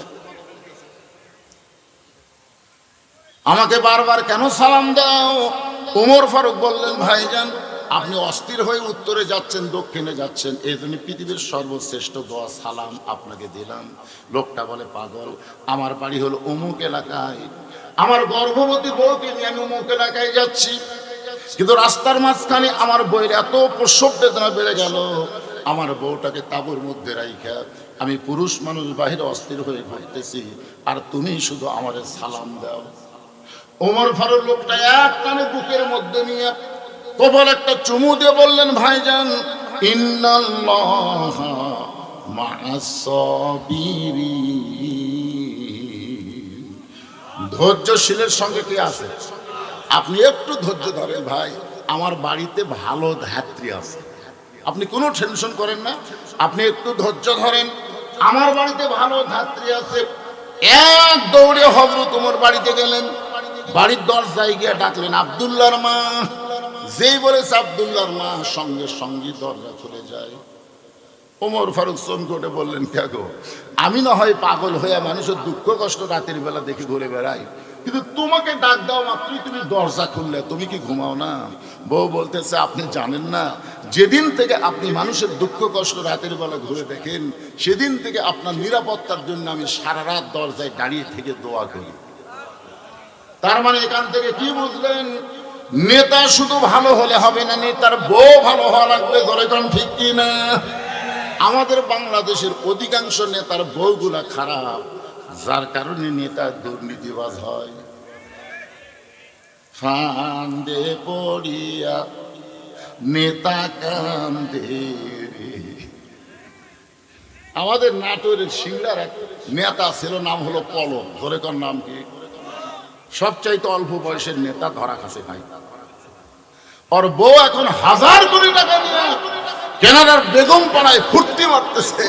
আমাকে বারবার কেন সালাম দাও? ওমর ফারুক বললেন, ভাইজান আপনি অস্থির হয়ে উত্তরে যাচ্ছেন, দক্ষিণে যাচ্ছেন, এই জন্য পৃথিবীর সর্বশ্রেষ্ঠ দোয়া সালাম আপনাকে দিলাম। লোকটা বলে, পাগল, আমার বাড়ি হলো অমুক এলাকায়, আমার গর্ভবতী বউকে নিয়ে আমি অমুক এলাকায় যাচ্ছি, কিন্তু রাস্তার মাঝখানে আমার বউয়ের এত প্রসব বেদনা বেড়ে গেল, আমার বউটাকে তাঁবুর মধ্যে রাইখা আমি পুরুষ মানুষ বাহিরে অস্থির হয়ে ঘুরতেছি, আর তুমি শুধু আমারে সালাম দাও। ওমর ফারুক লোকটা এক টানে বুকের মধ্যে নিয়ে কপালে একটা চুমু দিয়ে বললেন, ভাইজান ইন্নাল্লাহা মা'আস সাবিরিন। ধৈর্যশীলের সঙ্গে কি আছে? আপনি একটু ধৈর্য ধরেন ভাই, আমার বাড়িতে ভালো ধাত্রী আছে, আপনি কোনো টেনশন করেন না, আপনি একটু ধৈর্য ধরেন, আমার বাড়িতে ভালো ধাত্রী আছে। এক দৌড়ে হযরত ওমর বাড়িতে গেলেন, বাড়ির দরজায় গিয়ে ডাকলেন, আব্দুল্লাহর মা। যেই বলেছে আব্দুল্লাহর মা, সঙ্গে সঙ্গে দরজা খুলে যায়। ওমর ফারুক চমকে বললেন, কে গো? আমি না হয় পাগল হয়ে মানুষের দুঃখ কষ্ট রাতের বেলা দেখে ঘুরে বেড়াই, কিন্তু তোমাকে ডাক দাও মাত্রই তুমি দরজা খুললে, তুমি কি ঘুমাও না? বউ বলতেছে, আপনি জানেন না, যেদিন থেকে আপনি মানুষের দুঃখ কষ্ট রাতের বেলা ঘুরে দেখেন, সেদিন থেকে আপনার নিরাপত্তার জন্য আমি সারা রাত দরজায় দাঁড়িয়ে থেকে দোয়া করি। তার মানে এখান থেকে কি বুঝলেন? নেতা শুধু ভালো হলে হবে না, নেতার বউ ভালো হওয়া লাগবে। ধরে কোন ঠিক কি না? আমাদের বাংলাদেশের অধিকাংশ নেতার বউগুলা খারাপ, যার কারণে নেতা দুর্নীতিবাজ হয়। ফান্দে পড়িয়া নেতা কান্দে। আমাদের নাটোরের সিংড়ার এক নেতা ছিল, নাম হলো পলক। ধরে কোন নাম কি? সবচাইতে অল্প বয়সের নেতা ধরা খাসে ভাই। ওর বউ এখন 1000 কোটি টাকা নিয়ে কেনাডার বেগম পাড়ায় ফুর্তি মারতেছে,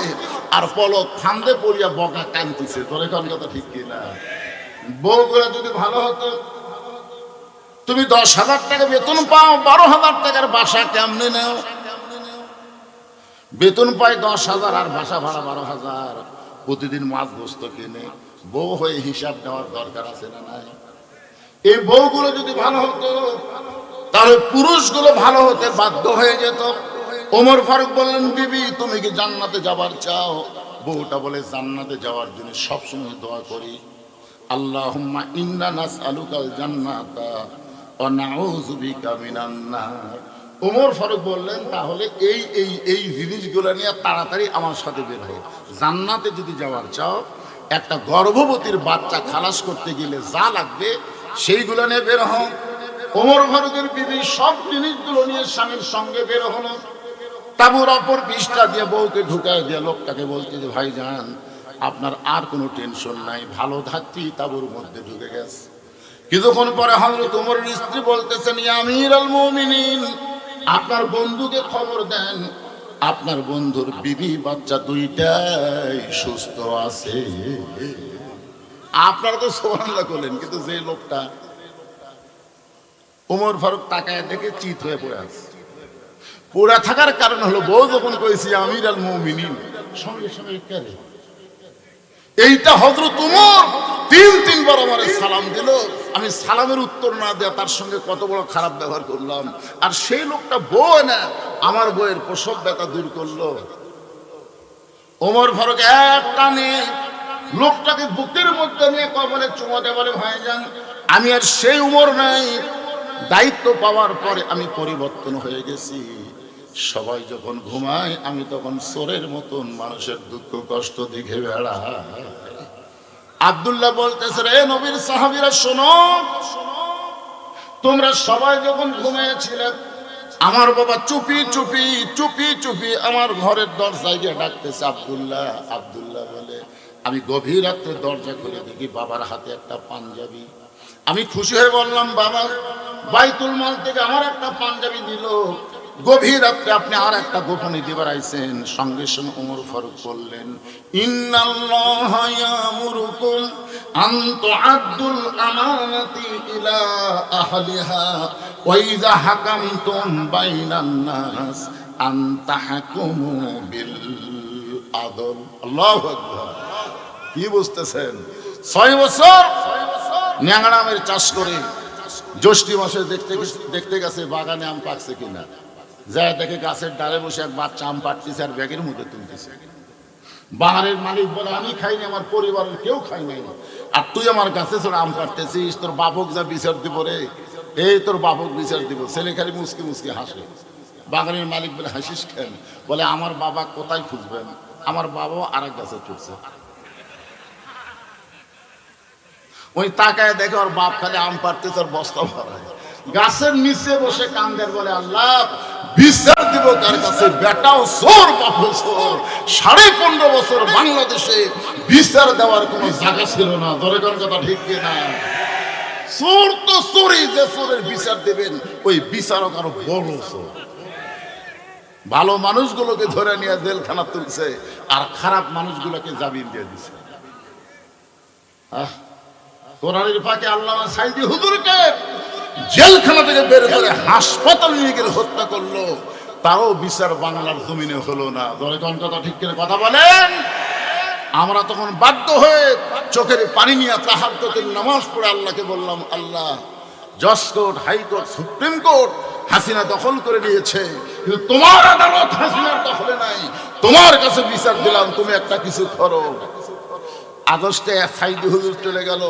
আর পলক ফান্দে পড়িয়া বকা কানতেছে। তোর এখন কথা ঠিক কিনা? বউগুলা যদি ভালো হতো, তুমি 10,000 টাকা বেতন পাও, 12,000 টাকার বাসা কেমনে নাও? বেতন পাই 10,000 আর বাসা ভাড়া 12,000, প্রতিদিন মাছ গোস্ত কিনে। বউ হয়ে হিসাব নেওয়ার দরকার আছে না নাই? এই বউগুলো যদি ভালো হতো, তাহলে পুরুষগুলো ভালো হতে বাধ্য হয়ে যেত। ওমর ফারুক বললেন, বিবি তুমি কি জান্নাতে যাবার চাও? বউটা বলে, জান্নাতে যাওয়ার জন্য সবসময় দোয়া করি, আল্লাহুম্মা ইন্না নাসআলুকাল জান্নাতা ওয়া নাউযু বিকা মিনান নার। ওমর ফারুক বললেন, তাহলে এই এই এই জিনিসগুলো নিয়ে তাড়াতাড়ি আমার সাথে বের হও। জান্নাতে যদি যাওয়ার চাও, একটা গর্ভবতীর বাচ্চা খালাস করতে গেলে যা লাগবে সেইগুলো নিয়ে বের হও। ওমর ফারুকের বিবি সব জিনিসগুলো নিয়ে স্বামীর সঙ্গে বের হলো। তাঁবুর অপর পৃষ্ঠা দিয়ে বউকে ঢুকায় দিয়ে লোকটাকে বলতে যে, ভাইজান আপনার আর কোনো টেনশন নাই, ভালো থাকতেই তাঁবুর মধ্যে ঢুকে গেছে। কিছুক্ষণ পরে হযরত ওমরের স্ত্রী বলতেছেন, ইয়া আমিরুল মুমিনিন, আপনার বন্ধুকে খবর দেন, আপনার বন্ধুর বিবি বাচ্চা দুইটাই সুস্থ আছে। আপনারা তো সুবহানাল্লাহ বলেন, কিন্তু যে লোকটা ওমর ফারুক তাকায় দেখে চিত হয়ে পড়ে আছে। পড়ে থাকার কারণ হলো, বউ যখন কইছি আমিরুল মুমিনিন, সঙ্গে সঙ্গে কেঁদে। এইটা হযরত ওমর 3-3 বার আমারে সালাম দিল, আমি সালামের উত্তর না দেয়া তার সঙ্গে কত বড় খারাপ ব্যবহার করলাম। আর সেই লোকটা বউ না, আমার বউয়ের প্রসব ব্যথা দূর করলো। ওমর ফারুক এক টানে লোকটাকে বুকের মধ্যে নিয়ে কবরে চুমাতে বলে, ভাইজান আমি আর সেই উমর নাই, দায়িত্ব পাওয়ার পরে আমি পরিবর্তন হয়ে গেছি। সবাই যখন ঘুমায়, আমি তখন চোরের মতন মানুষের দুঃখ কষ্ট দেখে বেড়াই। আব্দুল্লাহ বলতেছে, রে নবীর সাহাবীরা শোনো, তোমরা সবাই যখন ঘুমিয়েছিলে, আমার বাবা চুপি চুপি চুপি চুপি আমার ঘরের দরজায় গিয়ে ডাকতেছে, আব্দুল্লাহ আব্দুল্লাহ বলে। আমি গভীর রাত্রে দরজা খুলে দেখি বাবার হাতে একটা পাঞ্জাবি। আমি খুশি হয়ে বললাম, বাবা বাইতুল মাল থেকে আমার একটা পাঞ্জাবি দিল। গভীর রাত্রে আপনি আর একটা গোপনে দিবার আইছেন। সঙ্গে সঙ্গে ওমর ফারুক বললেন, ইন্নাল্লাহা ইয়ামুরুকুম আন তুআদ্দুল আমানাতি ইলা আহলিহা ওয়া ইযা হাকামতুম বাইনান নাস আন তাহকুমু বিল আদল। আল্লাহু আকবার। কি বুঝতেছেন? 6 বছর ন্যাংরামের চাষ করে জ্যৈষ্ঠ মাসে দেখতে গেছে বাগানে আম পাকছে কিনা। যায় দেখে গাছের ডালে বসে এক বাচ্চা আম পাড়তেছে আর ব্যাগের মধ্যে তুলতেছে। বাগানের মালিক বলে, আমি খাইনি, আমার পরিবারের কেউ খাই নাই, আর তুই আমার গাছে চড়ে আম পাড়তেছিস, তোর বাপক যা বিচার দিব রে। এই তোর বাপক বিচার দিব। ছেলে খালি মুসকি মুসকি হাসে। বাগানের মালিক বলে, হাসিস কেন? বলে, আমার বাবা কোথায় খুঁজবেন, আমার বাবাও আর এক গাছে চড়ছে। ওই তাকায় দেখে ওর বাপ খালি আম পাড়তেছে আর বস্তা ভরায়। গাছের নিচে বসে কান্দের, বলে, আল্লাহ বিচার দিব কার কাছে? বেটাও চোর, বাপও চোর। 15.5 বছর বাংলাদেশে বিচার দেওয়ার কোন জায়গা ছিল না। ধরে কোন কথা ঠিক কিনা? চোর তো চোরই, যে চোরের বিচার দেবেন ওই বিচারক আরো বড় চোর। ভালো মানুষগুলোকে ধরে নিয়ে জেলখানা তুলছে, আর খারাপ মানুষগুলোকে জামিন দিয়ে দিছে। কোরআনের ফাঁকে আল্লামা সাইদি হুজুরকে জেলখানা থেকে বের করে হাসপাতাল নিয়ে গেলে হত্যা করলো। তাও বিচার বাংলার জমিনে হলো না। ধরে কোন কথা ঠিক করে কথা বলেন। আমরা তখন বাধ্য হয়ে চোখের পানি নিয়ে তাহাজ্জুদের নামাজ পড়ে আল্লাহকে বললাম, আল্লাহ, জজ court, high court, supreme court Hasina দখল করে নিয়েছে, কিন্তু তোমার আদালত হাসিনার দখলে নাই। তোমার কাছে বিচার দিলাম, তুমি একটা কিছু করো। আগস্টে সাইদি হুজুর চলে গেল,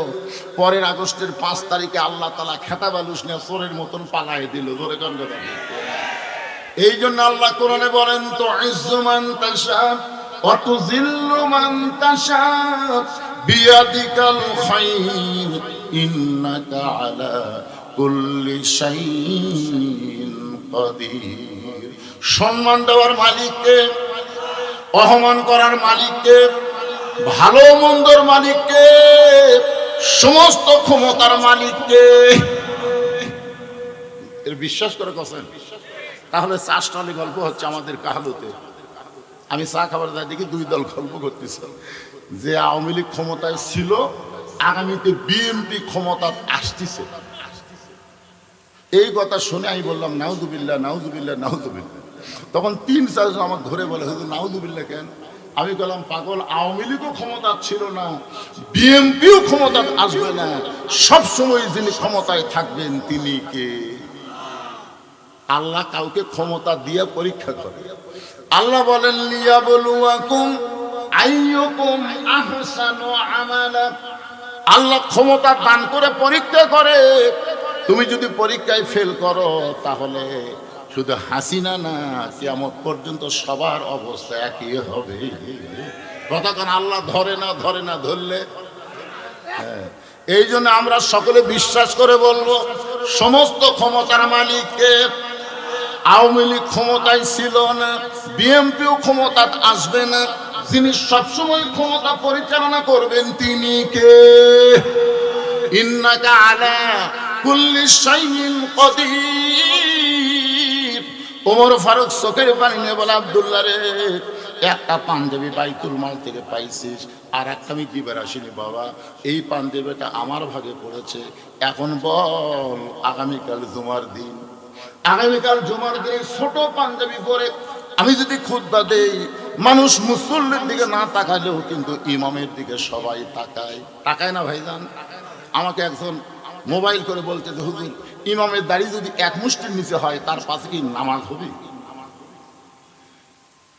পরের আগস্টের 5 তারিখে আল্লাহ তাআলা খেতা বালুস নিয়ে চোরের মতন পালাই দিল। ধরে কোন কথা। এই জন্য আল্লাহ কোরআনে বলেন, তো ইজ্জু মান তাশা ওয়া তুযিল্লু মান তাশা বিয়াদিকাল খায়র ইন্নাকা আলা কুল্লি শাইইন কাদির। সম্মান দেওয়ার মালিককে, অপমান করার মালিককে, ভালো মন্দর মালিককে, সমস্ত ক্ষমতার মালিককে। এর বিশ্বাস করে কছেন? তাহলে চাষটালি গল্প হচ্ছে আমাদের কাহালুতে। আমি চা খাবার যাই দেখি 2 দল গল্প করতেছে যে আওয়ামী লীগ ক্ষমতায় ছিল, আগামীতে বিএনপি ক্ষমতা আসতেছে। এই কথা শুনে আমি বললাম, নাউজুবিল্লাহ, নাউজুবিল্লাহ, নাউজুবিল্লাহ। তখন 3-4 জন আমার ধরে বলে, হুজুর নাউজুবিল্লাহ কেন? আমি বললাম, পাগল, আওয়ামী লীগও ক্ষমতা ছিল না, বিএনপিও ক্ষমতা আসবে না, সবসময় যিনি ক্ষমতায় থাকবেন তিনি কে? আল্লাহ কাউকে ক্ষমতা দিয়ে পরীক্ষা করে। আল্লাহ বলেন, লিয়াবলুয়াকুম আইয়ুকুম আহসানু আমালা। আল্লাহ ক্ষমতা দান করে পরীক্ষা করে। তুমি যদি পরীক্ষায় ফেল করো তাহলে শুধু হাসিনা না, কিয়ামত পর্যন্ত সবার অবস্থা একই হবে। কতক্ষণ আল্লাহ ধরে না, ধরে না, ধরলে। এই জন্য আমরা সকলে বিশ্বাস করে বলবো, সমস্ত ক্ষমতার মালিককে। আওয়ামী লীগ ক্ষমতায় ছিল না, বিএনপিও ক্ষমতা আসবে না, যিনি সবসময় ক্ষমতা পরিচালনা করবেন তিনি কে? ইন্নাকা আলা কুল্লি শাইইন কাদির। ওমর ফারুক চোখের পানি নিয়ে বলে, আব্দুল্লাহ রে, একটা পাঞ্জাবি বাইতুল মাল থেকে পাইছিস, আর একটা আমি দিবার আসিনি বাবা। এই পাঞ্জাবিটা আমার ভাগে পড়েছে। এখন বল, আগামীকাল জুমার দিন, আগামীকাল জুমার দিনে ছোট পাঞ্জাবি পরে আমি যদি খুতবা দেই, মানুষ মুসল্লির দিকে না তাকালেও কিন্তু ইমামের দিকে সবাই তাকায়। তাকায় না ভাইজান? আমাকে একজন মোবাইল করে বলতে, হুজুর, ইমামের দাড়ি যদি 1 মুষ্টির নিচে হয় তার পাশে কি নামাজ হবে?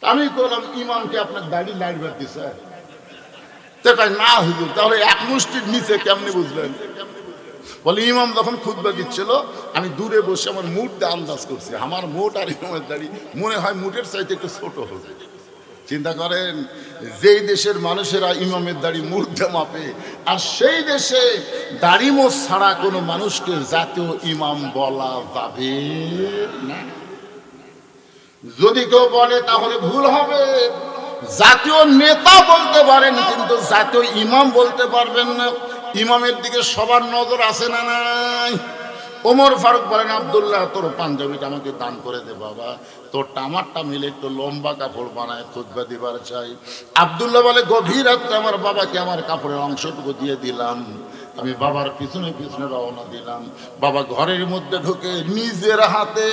আমি বললাম, ইমামকে আপনার দাড়ি লাইটবার দিছে? না হুজুর, তাহলে 1 মুষ্টির নিচে কেমনি বুঝলেন? বলে, ইমাম যখন খুতবা দিচ্ছিল আমি দূরে বসে আমার মুডটা আন্দাজ করছি, আমার মুড আর ইমামের দাড়ি মনে হয় মুডের চাইতে একটু ছোট হবে। চিন্তা করেন, যেই দেশের মানুষেরা ইমামের দাড়ি মুডটা মাপে, আর সেই দেশে দাড়ি মোছ ছাড়া কোনো মানুষকে জাতীয় ইমাম বলা যাবে না। যদি কেউ বলে তাহলে ভুল হবে। জাতীয় নেতা বলতে পারেন, কিন্তু জাতীয় ইমাম বলতে পারবেন না। ইমামের দিকে সবার নজর আছে না নাই? ওমর ফারুক বলেন, আব্দুল্লাহ, তোর পাঞ্জাবিটা আমাকে দান করে দে বাবা, তোরটা আমারটা মিলে একটু লম্বা কাপড় বানায় খুতবা দিবার চাই। আব্দুল্লাহ বলে, গভীর রাত্রে আমার বাবাকে আমার কাপড়ের অংশটুকু দিয়ে দিলাম। আমি বাবার পিছনে পিছনে রওনা দিলাম। বাবা ঘরের মধ্যে ঢুকে নিজের হাতে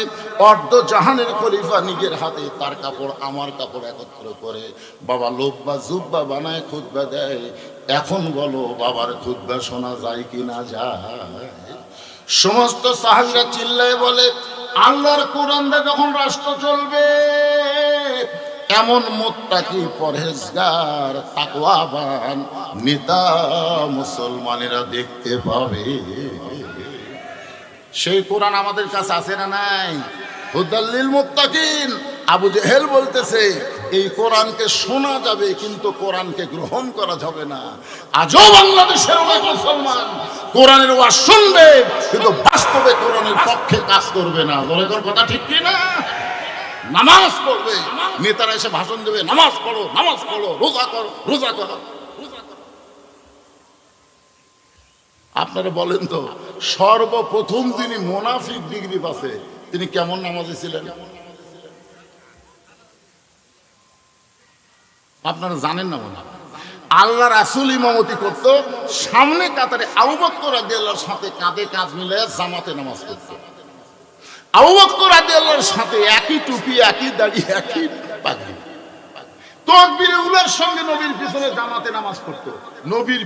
অর্ধ জাহানের খলিফা নিজের হাতে তার কাপড় আমার কাপড় একত্র করে বাবা লোব্বা জুব্বা বানায় খুতবা দেয়। এখন বলো, বাবার খুতবা শোনা যায় কি না যায়? সমস্ত সাহাবীরা চিল্লায় বলে, আল্লাহর কোরআন দিয়ে যখন রাষ্ট্র চলবে, এমন মুত্তাকি, পরহেজগার, তাকওয়াবান নেতা মুসলমানেরা দেখতে পাবে। সেই কোরআন আমাদের কাছে আছে না নাই? হুদাল্লিল মুত্তাকিন। আবু জেহেল বলতেছে, এই কোরআনকে শোনা যাবে কিন্তু কোরআনকে গ্রহণ করা যাবে না। আজও বাংলাদেশের অনেক মুসলমান কোরআনের ওয়াজ শুনবে কিন্তু বাস্তবে কোরআনের পক্ষে কাজ করবে না। বলে কথা ঠিক কি না? নামাজ পড়বে, নেতারা এসে ভাষণ দেবে, নামাজ পড়ো, নামাজ পড়ো, রোজা করো, রোজা করো। আপনারা বলেন তো, সর্বপ্রথম যিনি মুনাফিক ডিগ্রি পাচ্ছে তিনি কেমন নামাজি ছিলেন? আপনারা জানেন না মনে? আল্লাহ রাসূল ইমামতি করতো, সামনে কাতারে আবু বকর রাদিয়াল্লাহু সাথে কাঁধে কাঁধ মিলে জামাতে নামাজ পড়তো। আবু বকর রাদিয়াল্লাহু আনহুর সাথে একই টুপি, একই দাড়ি, একই পাগড়ি। তাকবীরে উলার সঙ্গে নবীর পিছনে জামাতে নামাজ পড়তো। নবীর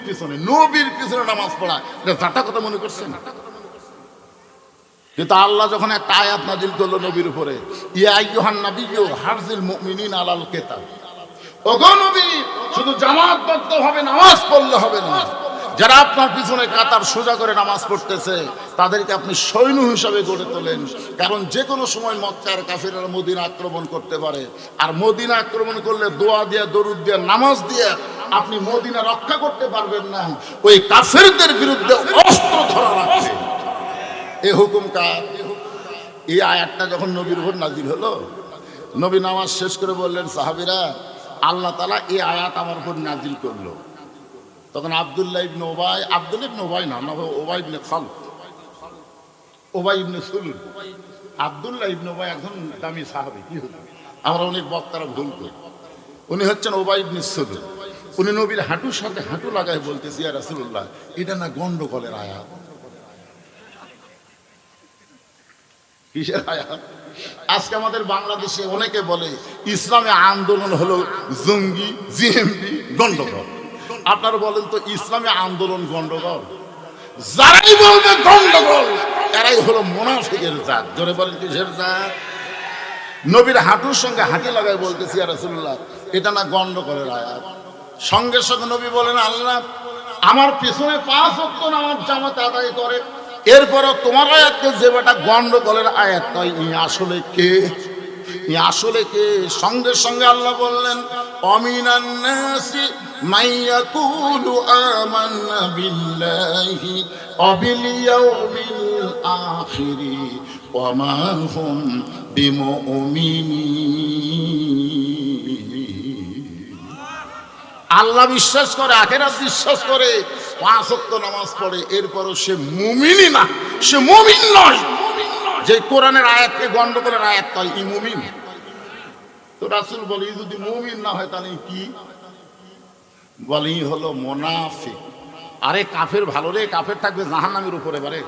পিছনে নামাজ পড়া এটা জাতা কথা মনে করছেন? কিন্তু আল্লাহ যখন একটা আয়াত নাজিল করলো নবীর উপরে, ইয়া আইয়ুহান নাবিয়্যু হারজিল মুমিনিনা আলাল কিতাব, ওগো নবী শুধু জামাতবদ্ধ ভাবে নামাজ পড়লে হবে না, যারা আপনার পিছনে কাতার সোজা করে নামাজ পড়তেছে তাদেরকে আপনি সৈন্য হিসাবে গড়ে তোলেন। কারণ যে কোনো সময় মক্কার কাফিররা মদিনা আক্রমণ করতে পারে, আর মদিনা আক্রমণ করলে দোয়া দিয়া, দরুদ দিয়া, নামাজ দিয়া আপনি মদিনা রক্ষা করতে পারবেন না। ওই কাফিরদের বিরুদ্ধে অস্ত্র ধরা লাগবে। এই হুকুম কার? এই আয়াতটা যখন নবীর উপর নাজিল হলো, নবী নামাজ শেষ করে বললেন, সাহাবীরা, আল্লাহ তাআলা এই আয়াত আমার উপর নাজিল করলো। তখন আব্দুল্লাহ ইবনে ওবাই না, ওবাই ইবনে খালদ, ওবাই ইবনে সুলুল, আব্দুল্লাহ ইবনে ওবাই একজন দামি সাহাবী। কি হলো, আমরা অনেক বক্তারা ভুল করি। উনি হচ্ছেন ওবাই ইবনে সুলুল। উনি নবীর হাঁটুর সাথে হাঁটু লাগায় বলতেছি, ইয়া রাসূলুল্লাহ, এটা না গন্ডগোলের আয়াত। কিসের আয়াত? আজকে আমাদের বাংলাদেশে অনেকে বলে ইসলামী আন্দোলন হলো জঙ্গি, জিএমবি, গন্ডগোল। আপনারা বলেন তো, ইসলামী আন্দোলন গন্ডগোল? যারাই বলবে গন্ডগোল এরাই হলো মুনাফিকের জাত। জোরে বলেন, কিসের জাত? নবীর হাঁটুর সঙ্গে হাঁটি লাগায় বলতেছি, ইয়া রাসূলুল্লাহ, এটা না গন্ডগোলের আয়াত। সঙ্গে সঙ্গে নবী বলেন, আল্লাহ আমার পিছনে 5 ওয়াক্ত নামাজ জামাত আদায় করে, এরপরও তোমার আয়াতকে যে বেটা গন্ডগোলের আয়াত নয়, ই আসলে কে? আসলে কে? সঙ্গে সঙ্গে আল্লাহ বললেন, অমিনান নাসি মাইয়াকুলু আমান্না বিল্লাহি ওয়া বিল ইয়াউমিল আখিরি ওয়া মা হুম বিমুমিনিন। আল্লাহ বিশ্বাস করে, আখিরাত বিশ্বাস করে, 5 ওয়াক্ত নামাজ পড়ে, এরপরও সে মুমিনই না, সে মুমিন নয়। যে কোরআনের আয়াতকে গন্ডগোলের আয়াত নয়, ই মুমিন। তো রাসূল বলে, যদি মুমিন না হয় তাহলে কি? বলি হলো মুনাফিক। আরে কাফের ভালো রে, কাফের থাকবে জাহান্নামের উপরে বারে,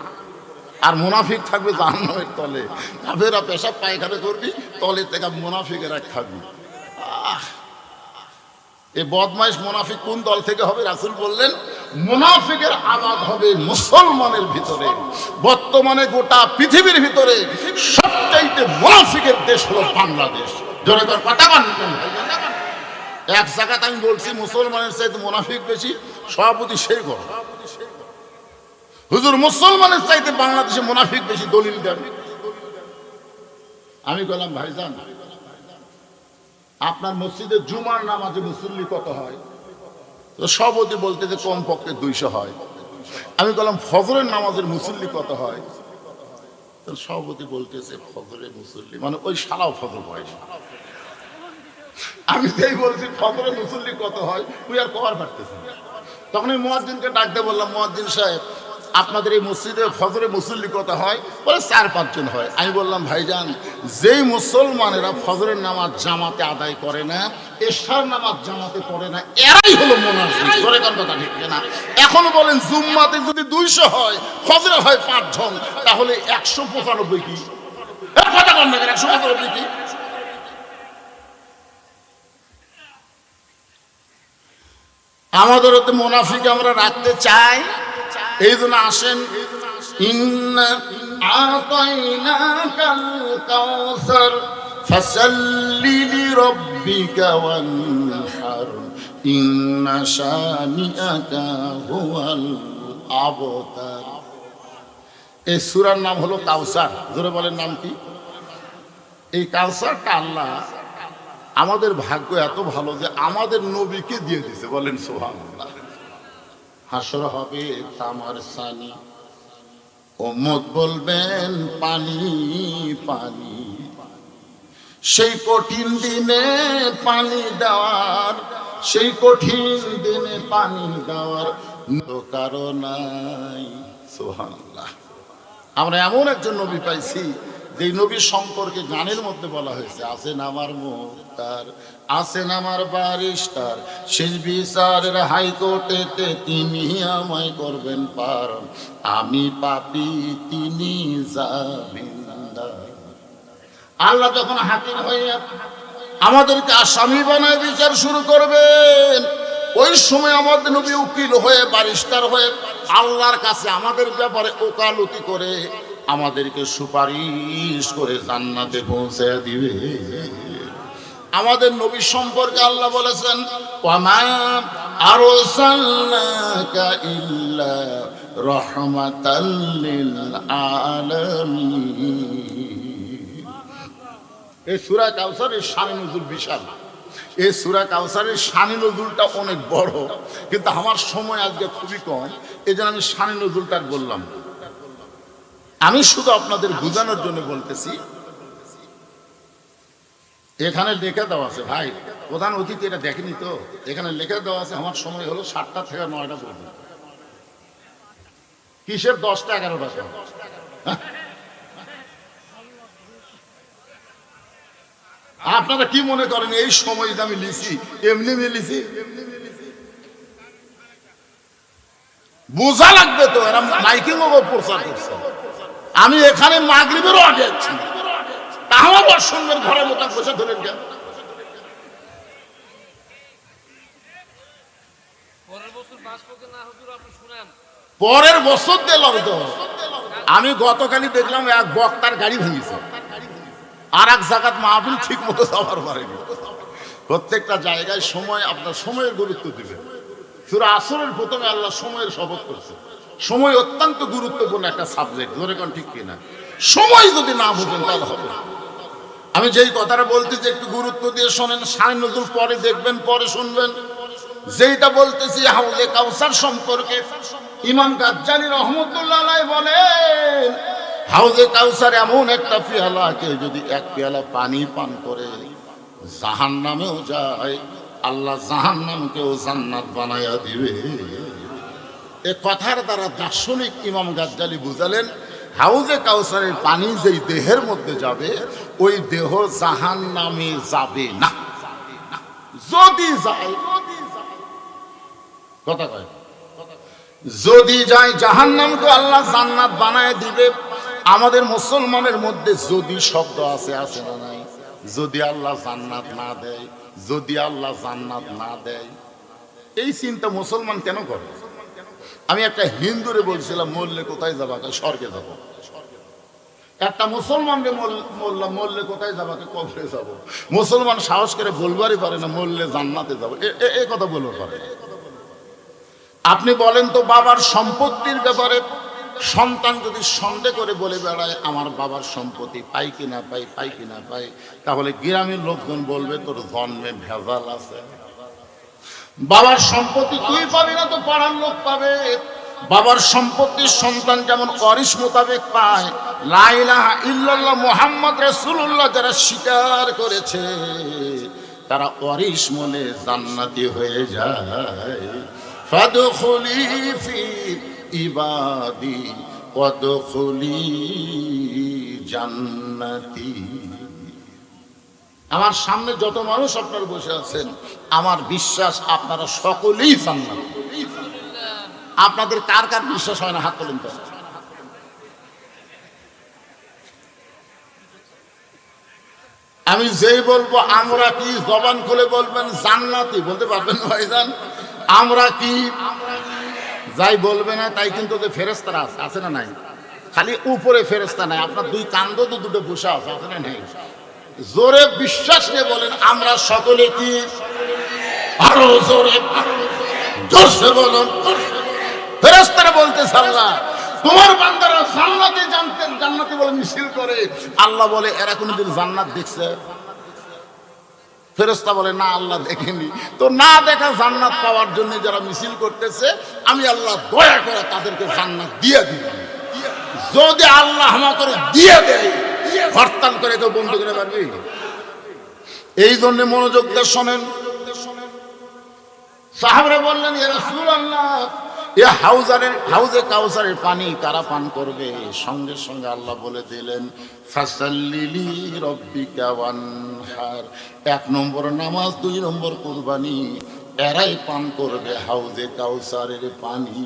আর মুনাফিক থাকবে জাহান্নামের তলে। কাফেরা পেশাব পায়খানা করবি, তলে থেকে মুনাফিকেরা খাবি। এই বদমাইশ মুনাফিক কোন দল থেকে হবে? রাসূল বললেন, মুনাফিকের আবাদ হবে মুসলমানের ভিতরে। বর্তমানে গোটা পৃথিবীর ভিতরে সবচাইতে মুনাফিকের দেশ হলো বাংলাদেশ। জোরে কর কথা বল। এক জায়গাতে আমি বলছি মুসলমানের চাইতে মুনাফিক বেশি, সভাপতি সেই গো হুজুর মুসলমানের চাইতে বাংলাদেশে মুনাফিক বেশি, দলিল দেন। আমি বললাম, ভাইজান আপনার মসজিদে জুমার নামাজে মুসল্লি কত হয়? তো সভাপতি বলতে যে কমপক্ষে 200 হয়। আমি বললাম, ফজরের নামাজের মুসল্লি কত হয়? তো সভাপতি বলতেছে, ফজরের মুসল্লি মানে ওই শালাও ফজর হয়। আমি যেই বলছি ফজরের মুসল্লি কত হয়, তুই আর কবার পারতেছি। তখন আমি মুয়াজ্জিনকে ডাকতে বললাম, মুয়াজ্জিন সাহেব, আপনাদের এই মসজিদে ফজরের মুসল্লি কত হয়? বলে 4-5 জন হয়। আমি বললাম, ভাইজান, যেই মুসলমানেরা ফজরের নামাজ জামাতে আদায় করে না, এশার নামাজ জামাতে পড়ে না, এরাই হলো মুনাফিক। ধরে কোন কথা ঠিক না? এখন বলেন, জুম্মাতে যদি 200 হয়, ফজরে হয় 5 জন, তাহলে 195 কি? কথা বল না, 195 কি? আমাদের তো মুনাফিক আমরা রাখতে চাই, এই জন্য আসেন, ইন্না আতাইনাকাল কাউসার ফাসাল্লি লিরাব্বিকা ওয়ানহার ইন্না শানিআকা হুয়াল আবতার। এই সূরার নাম হলো কাউসার। জোরে বলেন, নাম কি? এই কাউসারটা আল্লাহ, আমাদের ভাগ্য এত ভালো যে আমাদের নবীকে দিয়ে দিয়েছে। বলেন সুবহানাল্লাহ। হাসর হবে তামার সানি, উম্মত বলবেন পানি পানি। সেই কঠিন দিনে পানি দেওয়ার, সেই কঠিন দিনে পানি দেওয়ার কারণ নাই। সুবহানাল্লাহ। আমরা এমন একজন নবী পাইছি যে নবীর সম্পর্কে গানের মধ্যে বলা হয়েছে, আছেন আমার মুক্তার, আছেন আমার বারিস্টার, শেষ বিচারের হাইকোর্টেতে তিনি আমায় করবেন পার, আমি পাপী তিনি জামিনদার। আল্লাহ যখন হাকিম হয়ে আমাদেরকে আসামি বানায় বিচার শুরু করবেন, ওই সময় আমাদের নবী উকিল হয়ে ব্যারিস্টার হয়ে আল্লাহর কাছে আমাদের ব্যাপারে ওকালতি করে আমাদেরকে সুপারিশ করে জান্নাতে পৌঁছে দিবে। আমাদের নবী সম্পর্কে আল্লাহ বলেছেন, ওয়ামা আরসালনাকা ইল্লা রাহমাতাল লিল আলামিন। এই সূরা কাউসারের শানে নজুল বিশাল। এই সূরা কাউসারের শানে নজুলটা অনেক বড়, কিন্তু আমার সময় আজকে খুবই কম, এই জন্য আমি শানে নজুলটা বললাম। আমি শুধু আপনাদের বোঝানোর জন্য বলতেছি। এখানে লেখা দেওয়া আছে, ভাই প্রধান অতিথি এটা দেখেনি তো, এখানে লেখা দেওয়া আছে আমার সময় হলো 7টা থেকে 9টা পর্যন্ত। কিসের 10টা 11টা? আপনারা কি মনে করেন এই সময় আমি লিখি এমনি লিখি? বোঝা লাগবে তো, এরা মাইকিং ও প্রচার করছে। আমি এখানে মাগরিবেরও আগে আছি, তাহলে অসম্ভের ঘরের মতো বসে ধরেন কেন? পরের বছর দিলাম তো। আমি গতকালই দেখলাম এক বক্তার গাড়ি ভেঙেছে, আর এক জায়গায় মাহফিল ঠিক মতো যাওয়ার পারেনি। প্রত্যেকটা জায়গায় সময়, আপনার সময়ের গুরুত্ব দিবে। সূরা আসরের প্রথমে আল্লাহ সময়ের শপথ করছে। সময় অত্যন্ত গুরুত্বপূর্ণ একটা সাবজেক্ট, ধরে কোন ঠিক কিনা? সময় যদি না বুঝেন তাহলে হবে। আমি যেই কথাটা বলতেছি একটু গুরুত্ব দিয়ে শোনেন, শানে নজুল পরে দেখবেন, পরে শুনবেন। যেটা বলতেছি হাউজে কাউসার সম্পর্কে, ইমাম গাজ্জালী রাহমাতুল্লাহ আলাইহি বলেন, হাউজে কাউসার এমন একটা পেয়ালা, কেউ যদি এক পেয়ালা পানি পান করে জাহান্নামেও যায়, আল্লাহ জাহান্নামকেও জান্নাত বানায়া দিবে। এ কথার দ্বারা দার্শনিক ইমাম গাজ্জালী বুঝালেন, হাউজে কাউসারের পানি যেই দেহের মধ্যে যাবে, ওই দেহ জাহান্নামে যাবে না। যদি যায়, কথা কয়, যদি যায় জাহান্নামকে আল্লাহ জান্নাত বানায় দিবে। আমাদের মুসলমানের মধ্যে যদি শব্দ আছে, আছে না নাই? যদি আল্লাহ জান্নাত না দেয়, যদি আল্লাহ জান্নাত না দেয়, এই চিন্তা মুসলমান কেন করে? আমি একটা হিন্দুরে বলছিলাম, মরলে কোথায় যাবা? স্বর্গে যাব। একটা মুসলমানকে মরলে কোথায় যাবা? কবরে যাব। মুসলমান সাহস করে বলবারই পারে না মরলে জান্নাতে যাব, এ কথা বলতে পারে না। আপনি বলেন তো, বাবার সম্পত্তির ব্যাপারে সন্তান যদি সন্দেহ করে বলে বেড়ায় আমার বাবার সম্পত্তি পাই কিনা পাই, পাই কিনা পাই, তাহলে গ্রামের লোকজন বলবে তোর জন্মে ভেজাল আছে। বাবার সম্পত্তি তুই পাবি না তো পাড়ার লোক পাবে। বাবার সম্পত্তির সন্তান যেমন ওয়ারিশ মোতাবেক পায়, লা ইলাহা ইল্লাল্লাহ মুহাম্মদ রাসূলুল্লাহ যারা স্বীকার করেছে, তারা ওয়ারিশ মনে জান্নাতি হয়ে যায়। ফাদখুলি ফি ইবাদি ওয়াদখুলি জান্নাতি। আমার সামনে যত মানুষ আপনারা বসে আছেন, আমার বিশ্বাস আপনারা সকলেই জান্নাত। আপনাদের কার কার বিশ্বাস হয় না? হাত তোলেন তো। আমি যেই বলবো আমরা কি, জবান খুলে বলবেন জান্নাতি, বলতে পারবেন ভাইজান? আমরা কি, যাই বলবে না তাই কিন্তু ফেরেশতারা আছে না নাই? খালি উপরে ফেরেশতা নাই, আপনার দুই কান্দ তো দুটো বসে আছে না নাই? জোরে বিশ্বাস নিয়ে বলেন আমরা সকলে কি? আরো জোরে, জোরসে বলুন। ফেরেশতারা বলতেছে আল্লাহ তোমার বান্দারা জান্নাতে জানতেন, জান্নাতি বলে মিছিল করে। আল্লাহ বলে এরা কোনদিন জান্নাত দেখছে? ফেরেশতা বলে না, আল্লাহ দেখেনি। তো না দেখা জান্নাত পাওয়ার জন্য যারা মিছিল করতেছে, আমি আল্লাহ দয়া করে তাদেরকে জান্নাত দিয়ে দিব। যদি আল্লাহ আমাকে দিয়ে দেয়, হরতাল করে কেউ বন্ধ করে পারবে? এই জন্য মনোযোগ দিয়ে শোনেন। সাহাবারা বললেন ইয়া রাসূলুল্লাহ, এ হাউজে কাউসারের পানি কারা পান করবে? সঙ্গে সঙ্গে আল্লাহ বলে দিলেন ফাসাল্লিলি রব্বিকা ওয়ানহার। 1 নম্বর নামাজ, 2 নম্বর কুরবানি, এরাই পান করবে হাউজে কাউসারের পানি।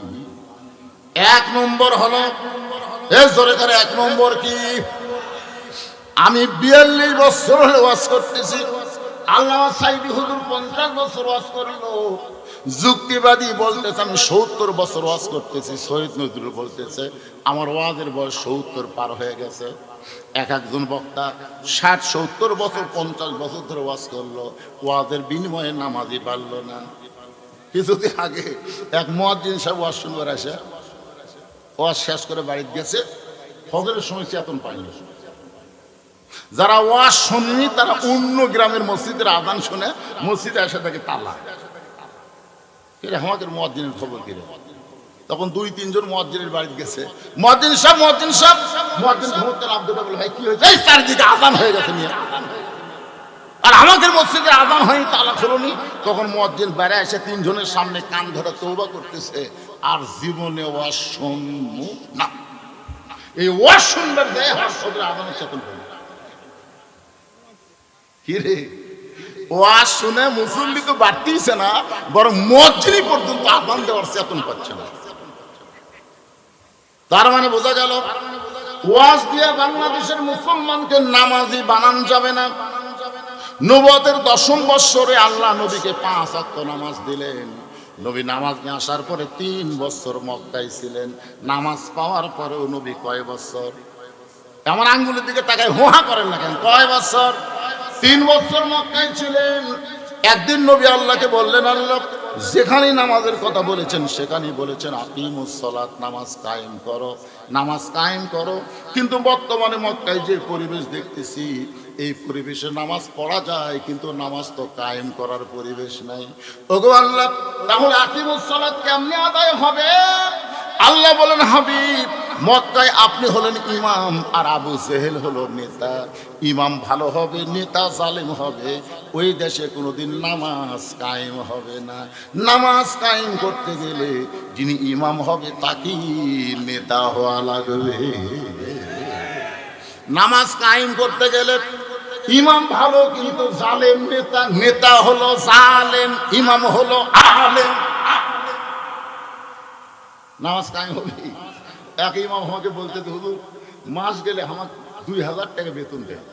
1 নম্বর হলো, এ জোরে করে 1 নম্বর কি? আমি 42 বছর ওয়াজ করতেছি, আল্লামা সাইদি হুজুর 50 বছর ওয়াজ করলো, যুক্তিবাদী বলতেছে আমি 70 বছর ওয়াজ করতেছি, শহীদ নজরুল বলতেছে আমার ওয়াজের বয়স 70 পার হয়ে গেছে। এক একজন বক্তা 60-70 বছর 50 বছর ধরে ওয়াজ করলো, ওয়াজের বিনিময়ে নামাজই পারলো না। কিছুদিন আগে এক মুয়াজ্জিন সাহেব ওয়াজ শুনবার আসে, ওয়াজ শেষ করে বাড়িতে গেছে, ফজরের সময় চেতন পায়নি। যারা ওয়াজ শোনেনি তারা অন্য গ্রামের মসজিদের আযান শুনে মসজিদে এসে থাকে তালা। আমাদের মুয়াজ্জিনের খবর কিরে, তখন 2-3 জন মুয়াজ্জিনের বাড়িতে গেছে, মুয়াজ্জিন সাহেব মুয়াজ্জিন ঘুমোতে আব্দুল্লাহ বলে ভাই কি হয়েছে? এই চারিদিকে আযান হয়ে গেছে নিয়ে, আর আমাদের মসজিদে আযান হয়নি, তালা খোলনি। তখন মুয়াজ্জিন বাইরে এসে 3 জনের সামনে কান ধরে তওবা করতেছে, আর জীবনে ওয়াজ শুনবো না। এই ওয়াজ শুনবার দেয় হাসদের আযানের চেতন পায়। কি রে, ওয়াজ শুনে মুসল্লি তো বাড়তেইছে না, বরং মুয়াজ্জিনই পর্যন্ত আযান দেওয়ার চেতন পাচ্ছে না। তার মানে বোঝা গেল ওয়াজ দিয়ে বাংলাদেশের মুসলমানকে নামাজি বানানো যাবে না। নবুয়তের 10ম বৎসরে আল্লাহ নবীকে 5 ওয়াক্ত নামাজ দিলেন। নবী নামাজ নিয়ে আসার পরে 3 বছর মক্কায় ছিলেন। নামাজ পাওয়ার পরেও নবী কয় বছর? আমার আঙ্গুলের দিকে তাকায় হোহা করেন না কেন? কয় বছর? 3 বছর মক্কায় ছিলেন। একদিন নবী আল্লাহকে বললেন, আল্লাহ যেখানেই নামাজের কথা বলেছেন সেখানেই বলেছেন আকিমুস সালাত, নামাজ কায়েম করো, নামাজ কায়েম করো। কিন্তু বর্তমানে মক্কায় যে পরিবেশ দেখতেছি, এই পরিবেশে নামাজ পড়া যায় কিন্তু নামাজ তো কায়েম করার পরিবেশ নাই। ওগো আল্লাহ, তাহলে আকিমুস সালাত কেমনে আদায় হবে? আল্লাহ বলেন, হাবিব মক্কায় আপনি হলেন ইমাম আর আবু জেহেল হলো নেতা। ইমাম ভালো হবে, নেতা জালেম হবে, ওই দেশে কোনোদিন নামাজ কায়েম হবে না। নামাজ কায়েম করতে গেলে যিনি ইমাম হবে তাকেই নেতা হওয়া লাগবে। নামাজ কায়েম করতে গেলে ইমাম ভালো কিন্তু জালেম নেতা, নেতা হলো জালেম, ইমাম হলো আলেম। নামাজ কায়েম হবে। এক ইমাম আমাকে বলতে, হুজুর মাস গেলে আমার 2000 টাকা বেতন দেয়।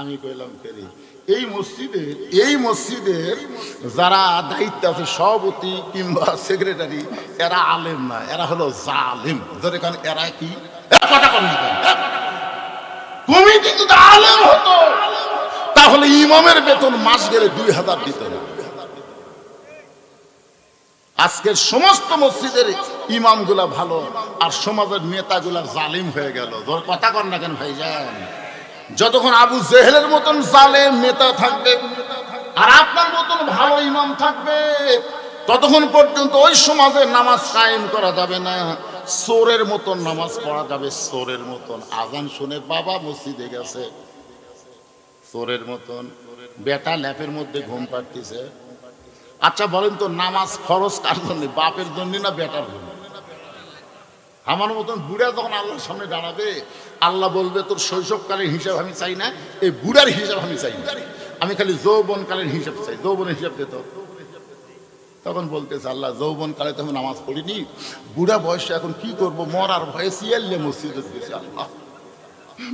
আমি কইলাম ফেরি, এই মসজিদের যারা দায়িত্ব আছে, সভাপতি কিংবা সেক্রেটারি, এরা আলেম না, এরা হলো জালেম। ধরে কারণ এরা কি কথা কন না, কমিটি যদি আলেম হতো তাহলে ইমামের বেতন মাস গেলে 2000 দিত না। আজকের সমস্ত মসজিদের ইমামগুলা ভালো আর সমাজের নেতাগুলা জালিম হয়ে গেল। কথা কন না কেন ভাইজান? যতক্ষণ আবু জেহেলের মতন জালেম নেতা থাকবে আর আপনার মতন ভালো ইমাম থাকবে, ততক্ষণ পর্যন্ত ওই সমাজে নামাজ কায়েম করা যাবে না। চোরের মতন নামাজ পড়া যাবে, চোরের মতন। আজান শুনে বাবা মসজিদে গেছে, চোরের মতন বেটা ল্যাপের মধ্যে ঘুম পাড়তেছে। আচ্ছা বলেন তো, নামাজ ফরজ কার জন্য? বাপের জন্য না বেটার জন্য? আমার মতন বুড়া যখন আল্লাহর সামনে দাঁড়াবে, আল্লাহ বলবে তোর শৈশবকালের হিসাব আমি চাই না, এই বুড়ার হিসাব আমি চাই না, আমি খালি যৌবনকালের হিসাব চাই। যৌবনের হিসাব দিত। তখন বলতেছে আল্লাহ যৌবনকালে তো আমি নামাজ পড়িনি, বুড়া বয়সে এখন কি করব, মরার ভয়ে সিয়াল্লে মসজিদে গেছে। আল্লাহ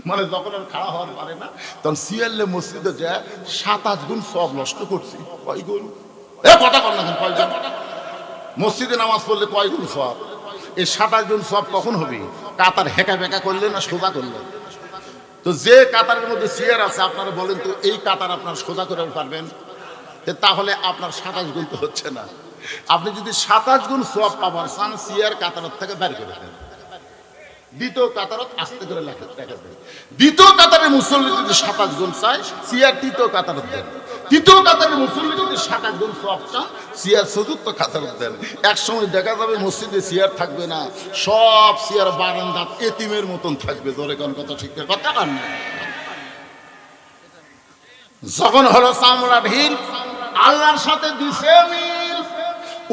মানে যখন আর খাড়া হওয়ার পারে না, তখন সিয়াল্লে মসজিদে যায় 27 গুণ সব নষ্ট করছি। কয় গুণ? কথা কর না কেন? কয়জন মসজিদে নামাজ পড়লে কয় গুণ সব? এই 27 গুণ সব কখন হবে? কাতার হেঁকা বেঁকা করলে না সোজা করলে? তো যে কাতারের মধ্যে চেয়ার আছে, আপনারা বলেন তো এই কাতার আপনার সোজা করে পারবেন? তাহলে আপনার 27 গুণ তো হচ্ছে না। আপনি যদি 27 গুণ সব পাবার চান, চেয়ার কাতারের থেকে বের করে দেন। দ্বিতীয় কাতারত আস্তে করে লেখা দেন। দ্বিতীয় কাতারের মুসল্লি যদি 27 গুণ চায়, চেয়ার তৃতীয় কাতারত দেন। তৃতীয় কাতারের মুসল্লি যদি 27 গুণ সব চান, চেয়ার চতুর্থ কাতারত দেন। এক সময় দেখা যাবে মসজিদে চেয়ার থাকবে না, সব চেয়ার বারান্দাত এতিমের মতন থাকবে। ধরে কোন কথা ঠিক কথা কান না। যখন হলো চামড়া ঢিল, আল্লাহর সাথে দিছে মিল।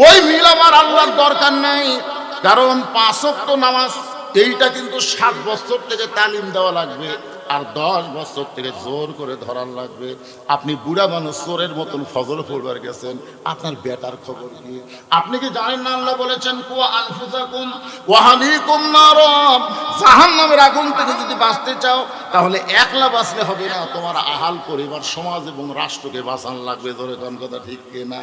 ওই মিল আমার আল্লাহর দরকার নাই, কারণ 5 ওয়াক্ত নামাজ এইটা কিন্তু 7 বছর থেকে তালিম দেওয়া লাগবে। আর 10 বছর থেকে জোর করে ধরার লাগবে। আপনি বুড়া মানুষ চোরের মতন ফজল পড়বার গেছেন, আপনার বেটার খবর কি? আপনি কি জানেন না আল্লাহ বলেছেন কুয়া আনফুসাকুম ওয়া আহলিকুম নার, জাহান্নামের আগুন থেকে যদি বাঁচতে চাও তাহলে একলা বাঁচলে হবে না, তোমার আহাল পরিবার সমাজ এবং রাষ্ট্রকে বাঁচান লাগবে। ধরে কোন কথা ঠিক কিনা?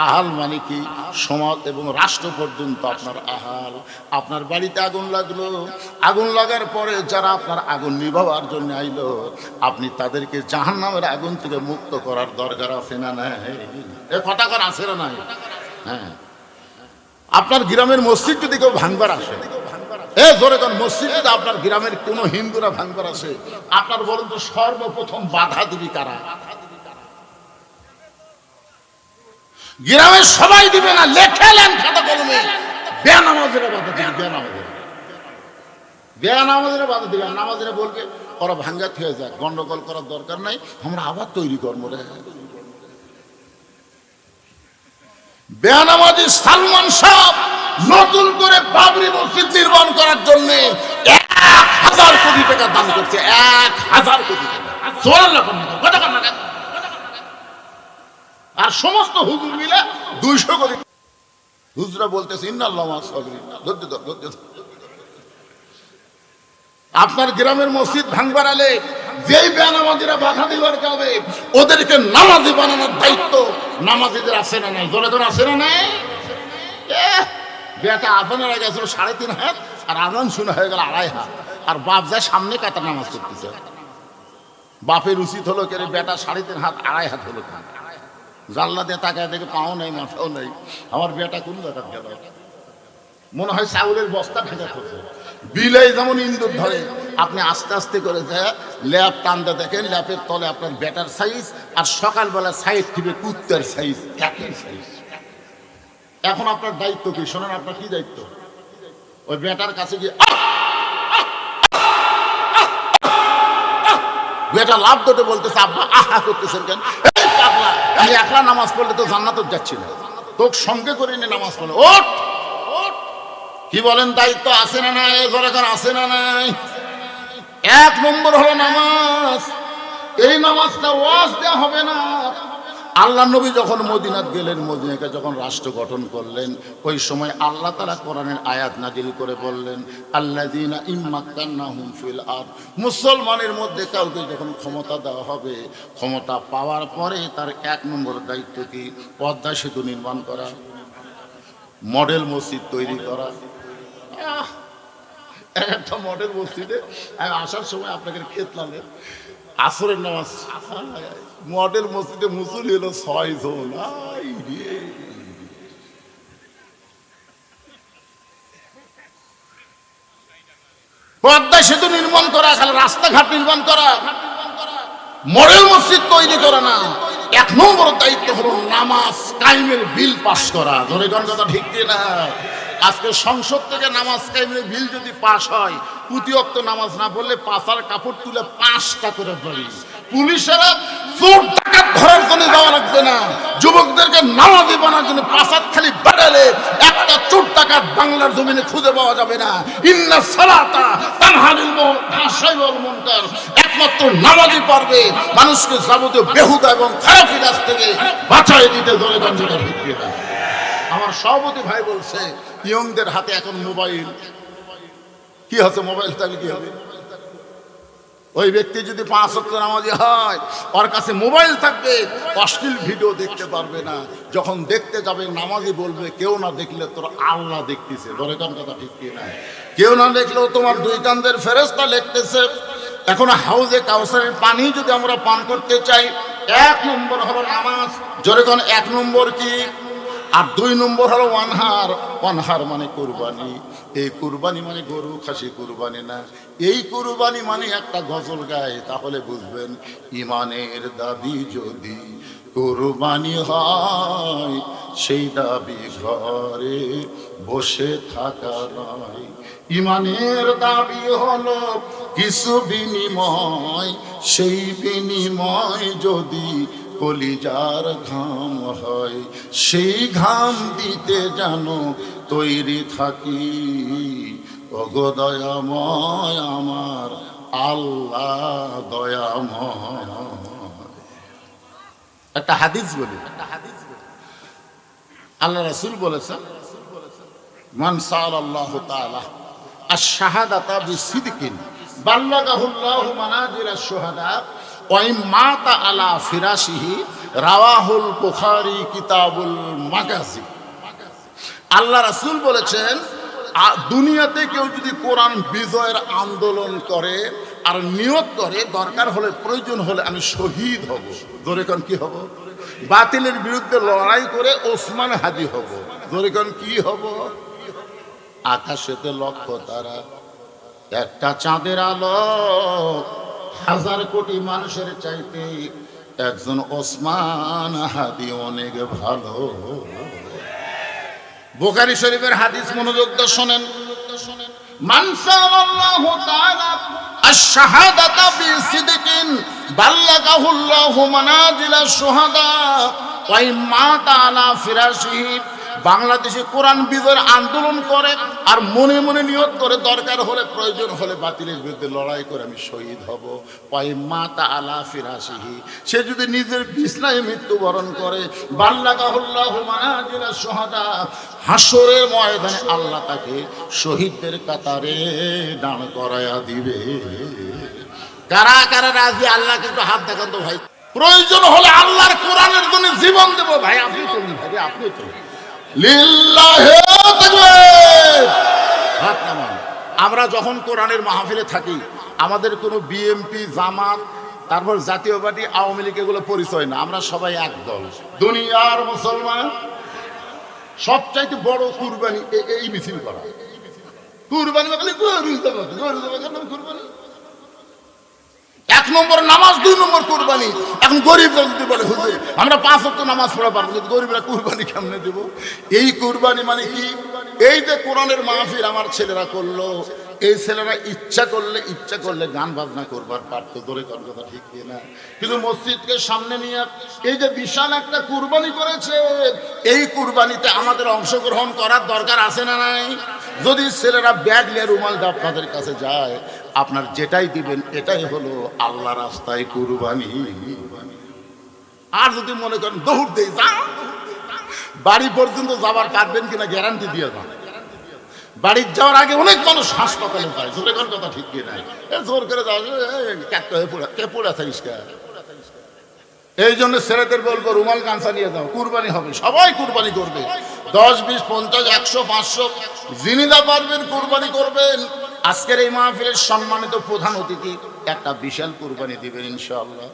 আহাল মানে কি? সমাজ এবং রাষ্ট্র পর্যন্ত আপনার আহাল। আপনার বাড়িতে আগুন লাগলো, আগুন লাগার পরে যারা আপনার আগুন নিভাবার জন্য আইলো, আপনি তাদেরকে জাহান্নামের আগুন থেকে মুক্ত করার দরকার আছে না নাই? এ কথা কর আছে না নাই? হ্যাঁ, আপনার গ্রামের মসজিদ যদি কেউ ভাঙবার আসে, এ জোরে কোন মসজিদ যদি আপনার গ্রামের কোন হিন্দুরা ভাঙবার আসে, আপনার বলুন তো সর্বপ্রথম বাধা দিবি কারা? গ্রামের সবাই দিবে না, লেখেলেন খাতা কলমে, বেনামাজিরা বাধা দিবে। বেনামাজিরা বাধা দিবে, নামাজিরা বলবে ওরা ভাঙ্গা থেকে যাক, গন্ডগোল করার দরকার নাই, আমরা আবার তৈরি করবো রে। বেনামাজি সালমান শাহ নতুন করে বাবরি মসজিদ নির্মাণ করার জন্য 1000 কোটি টাকা দান করছে। 1000 কোটি টাকা। আর সমস্ত হুজুর মিলে 200 কোটি। হুজুরা বলতেছে ইন্নাল্লাহু মা'আস সাবিরিন। আপনার গ্রামের মসজিদ ভাঙবার আলে যেই বেনামাজিরা বাধা দিবার কাবে, ওদেরকে নামাজি বানানোর দায়িত্ব নামাজিদের আছে না নাই? জোরে জোরে আছে না নাই? বেটা আজানের আগে গেছিল 3.5 হাত, আর আজান শুনে হয়ে গেল 2.5 হাত, আর বাপ যায় সামনে কাতার নামাজ করতেছে। বাপের উচিত হলো কে বেটা 3.5 হাত 2.5 হাত হলো, জানলা দিয়ে তাকায় দেখে পাও নাই মাথাও নাই, আমার বেটা কোন জায়গায় গেল? মনে হয় চাউলের বস্তা ভেজা করছে। বিলাই যেমন ইন্দুর ধরে, আপনি আস্তে আস্তে করে যায় ল্যাপ টানতে দেখেন, ল্যাপের তলে আপনার বেটার সাইজ, আর সকালবেলা সাইজ টিপে কুত্তার সাইজ, একই সাইজ। এখন আপনার দায়িত্ব কি শোনেন? আপনার কি দায়িত্ব? ওই বেটার কাছে গিয়ে বেটা লাভ দিতে বলতেছে, আব্বা আহা করতেছেন কেন? আমি একলা নামাজ পড়লে তো জান্নাত যাচ্ছি না, তোকে সঙ্গে করে নিয়ে নামাজ পড়লে ওঠ। কি বলেন? দায়িত্ব আছে না নাই? দরকার আছে না নাই? 1 নম্বর হলো নামাজ। এই নামাজটা ওয়াজ দেওয়া হবে না। আল্লাহ নবী যখন মদিনাত গেলেন, মদিনাকে যখন রাষ্ট্র গঠন করলেন, ওই সময় আল্লাহ তাআলা কোরআনের আয়াত নাজিল করে বললেন আল্লাযীনা ইম্মাক্কান্নাহুম ফিল আরদ, মুসলমানের মধ্যে কাউকে যখন ক্ষমতা দেওয়া হবে, ক্ষমতা পাওয়ার পরে তার 1 নম্বর দায়িত্ব কি? পদ্মা সেতু নির্মাণ করা, মডেল মসজিদ তৈরি করা। একটা মডেল মসজিদে আমি আসার সময় আপনাকে খেতলামে আসরের নামাজ, মডেল মসজিদে মুসল্লি হলো 6 জন। পদ্মা সেতু নির্মাণ করা, খালি রাস্তাঘাট নির্মাণ করা, মডেল মসজিদ তৈরি করা না। 1 নম্বর দায়িত্ব হলো নামাজ কায়েমের বিল পাস করা। ধরে কোন কথা ঠিক না? আজকে সংসদ থেকে নামাজ কায়েমের বিল যদি পাস হয়, প্রতি ওয়াক্ত নামাজ না পড়লে পাছার কাপড় তুলে 5টা করে ধরি। পুলিশেরা চোর ডাকাত ধরার জন্য যাওয়া লাগবে না, যুবকদেরকে নামাজি বানার জন্য পাছাত খালি বাড়ালে একটা চোর ডাকাত বাংলার জমিনে খুঁজে পাওয়া যাবে না। ইন্না সালাতা তানহানিল ফাহশাই ওয়াল মুনকার। একমাত্র নামাজি পারবে মানুষকে যাবতীয় বেহুদা এবং খারাপ কাজ থেকে বাঁচাই দিতে। ধরে গঞ্জটা ভিত্তি না। আমার সভাপতি ভাই বলছে ইয়ংদের হাতে এখন মোবাইল। কি হচ্ছে? মোবাইল থাকলে কি হবে? ওই ব্যক্তি যদি 5 ওয়াক্ত নামাজি হয়, ওর কাছে মোবাইল থাকবে, অশ্লীল ভিডিও দেখতে পারবে না। যখন দেখতে যাবে নামাজি বলবে কেউ না দেখলে তোর আল্লাহ দেখতেছে। ধরে কোন কথা ঠিক কি না? কেউ না দেখলেও তোমার 2 কাঁধের ফেরেশতা লিখতেছে। এখন হাউজে কাউসারের পানি যদি আমরা পান করতে চাই, 1 নম্বর হলো নামাজ। জোরে কোন 1 নম্বর কি? আর 2 নম্বর হলো ওয়ানহার। ওয়ানহার মানে কুরবানি। এই কুরবানি মানে গরু খাসি কুরবানি না, এই কুরবানি মানে একটা গজল গায়, তাহলে বুঝবেন ইমানের দাবি যদি কুরবানি হয়, সেই দাবি ঘরে বসে থাকা নয়। ইমানের দাবি হলো কিছু বিনিময়, সেই বিনিময় যদি কলিজার ঘাম হয়, সেই ঘাম দিতে জানো তৈরি থাকি। ওগো দয়াময় আমার আল্লাহ দয়াময়। একটা হাদিস বলি, আল্লাহ রাসূল বলেছেন, মান সাআলাল্লাহু তাআলা আশ-শাহাদাতা বিসিদকিন বাল্লাগাহুল্লাহু মানাজিলাশ শুহাদা ওয়া ইন মাতা আলা ফিরাশিহি রাওয়াহুল বুখারী কিতাবুল মাগাজি। আল্লাহ রাসূল বলেছেন, দুনিয়াতে কেউ যদি কোরআন বিজয়ের আন্দোলন করে আর নিয়ত করে দরকার হলে প্রয়োজন হলে আমি শহীদ হব, জোরে কোন কি হব, বাতিলের বিরুদ্ধে লড়াই করে ওসমান হাজি হব, জোরে কোন কি হব, আকাশেতে লক্ষ তারা একটা চাঁদের আলো হাজার কোটি মানুষের চাইতে একজন ওসমান হাদি অনেক ভালো। বুখারী শরীফের হাদিস মনোযোগ দিয়ে শুনেন, মান সাআলাল্লাহু তাআলা আশ-শাহাদাতা বিসিদকিন বাল্লাগাহুল্লাহু মানাজিলাশ শুহাদা ওয়া ইন মাতা আলা ফিরাশিহি। বাংলাদেশে কোরআন বিজয়ের আন্দোলন করে আর মনে মনে নিয়ত করে দরকার হলে প্রয়োজন হলে বাতিলের বিরুদ্ধে লড়াই করে আমি শহীদ হব, ওয়াই মাতা আলা ফিরাশিহি, সে যদি নিজের বিছনায় মৃত্যুবরণ করে বাল্লাগাহুল্লাহু মানাজিলাশ শুহাদা, হাসরের ময়দানে আল্লাহ তাকে শহীদদের কাতারে দাঁড় করায়া দিবে। কারা কারা রাজি আল্লাহকে একটু হাত দেখান তো ভাই। প্রয়োজন হলে আল্লাহর কোরআনের জন্য জীবন দেব ভাই, আপনি চলুন ভাই, আপনি চলুন। লিল্লাহি তাকবীর, হাত নামান। আমরা যখন কোরআনের মাহফিলে থাকি আমাদের কোনো বিএমপি জামাত তারপর জাতীয় পার্টি আওয়ামী লীগ এগুলো পরিচয় না, আমরা সবাই এক দল, দুনিয়ার মুসলমান। সবচাইতে বড় কুরবানি এই মিছিল করা, কুরবানি মানে কুরবানি এক নম্বর নামাজ, দুই নম্বর কুরবানি। এখন গরিবরা যদি বলে হুজুর আমরা 5 ওয়াক্ত নামাজ পড়া পারবো, কিন্তু গরিবরা কুরবানি কেমনে দেব? এই কুরবানি মানে কি? এই যে কোরআনের মাহফিল আমার ছেলেরা করলো, এই ছেলেরা ইচ্ছা করলে গান বাজনা করবার পারতো, ধরে কোন কথা ঠিক না, কিন্তু মসজিদকে সামনে নিয়ে এই যে বিশাল একটা কুরবানি করেছে, এই কুরবানিতে আমাদের অংশগ্রহণ করার দরকার আছে না নাই? যদি ছেলেরা ব্যাগ নিয়ে রুমাল দিয়ে আপনাদের কাছে যায়, আপনার যেটাই দিবেন এটাই হলো আল্লাহ রাস্তায় কুরবানি। আর যদি মনে করেন দৌড় দেই যা, বাড়ি পর্যন্ত যাবার পারবেন কিনা গ্যারান্টি দিয়ে যান। বাড়ির যাওয়ার আগে অনেক মানুষ হাসপাতালে যায়, জোরে কোন কথা ঠিক কি নাই, জোর করে যাও কে পড়ে থাকিস কে। এই জন্য ছেলেদের বলবো রুমাল গামছা নিয়ে যাও, কুরবানি হবে, সবাই কুরবানি করবে, 10, 20, 50, 100, 500 যিনিরা পারবেন কুরবানি করবেন। আজকের এই মাহফিলের সম্মানিত প্রধান অতিথি একটা বিশাল কুরবানি দিবেন ইনশাআল্লাহ।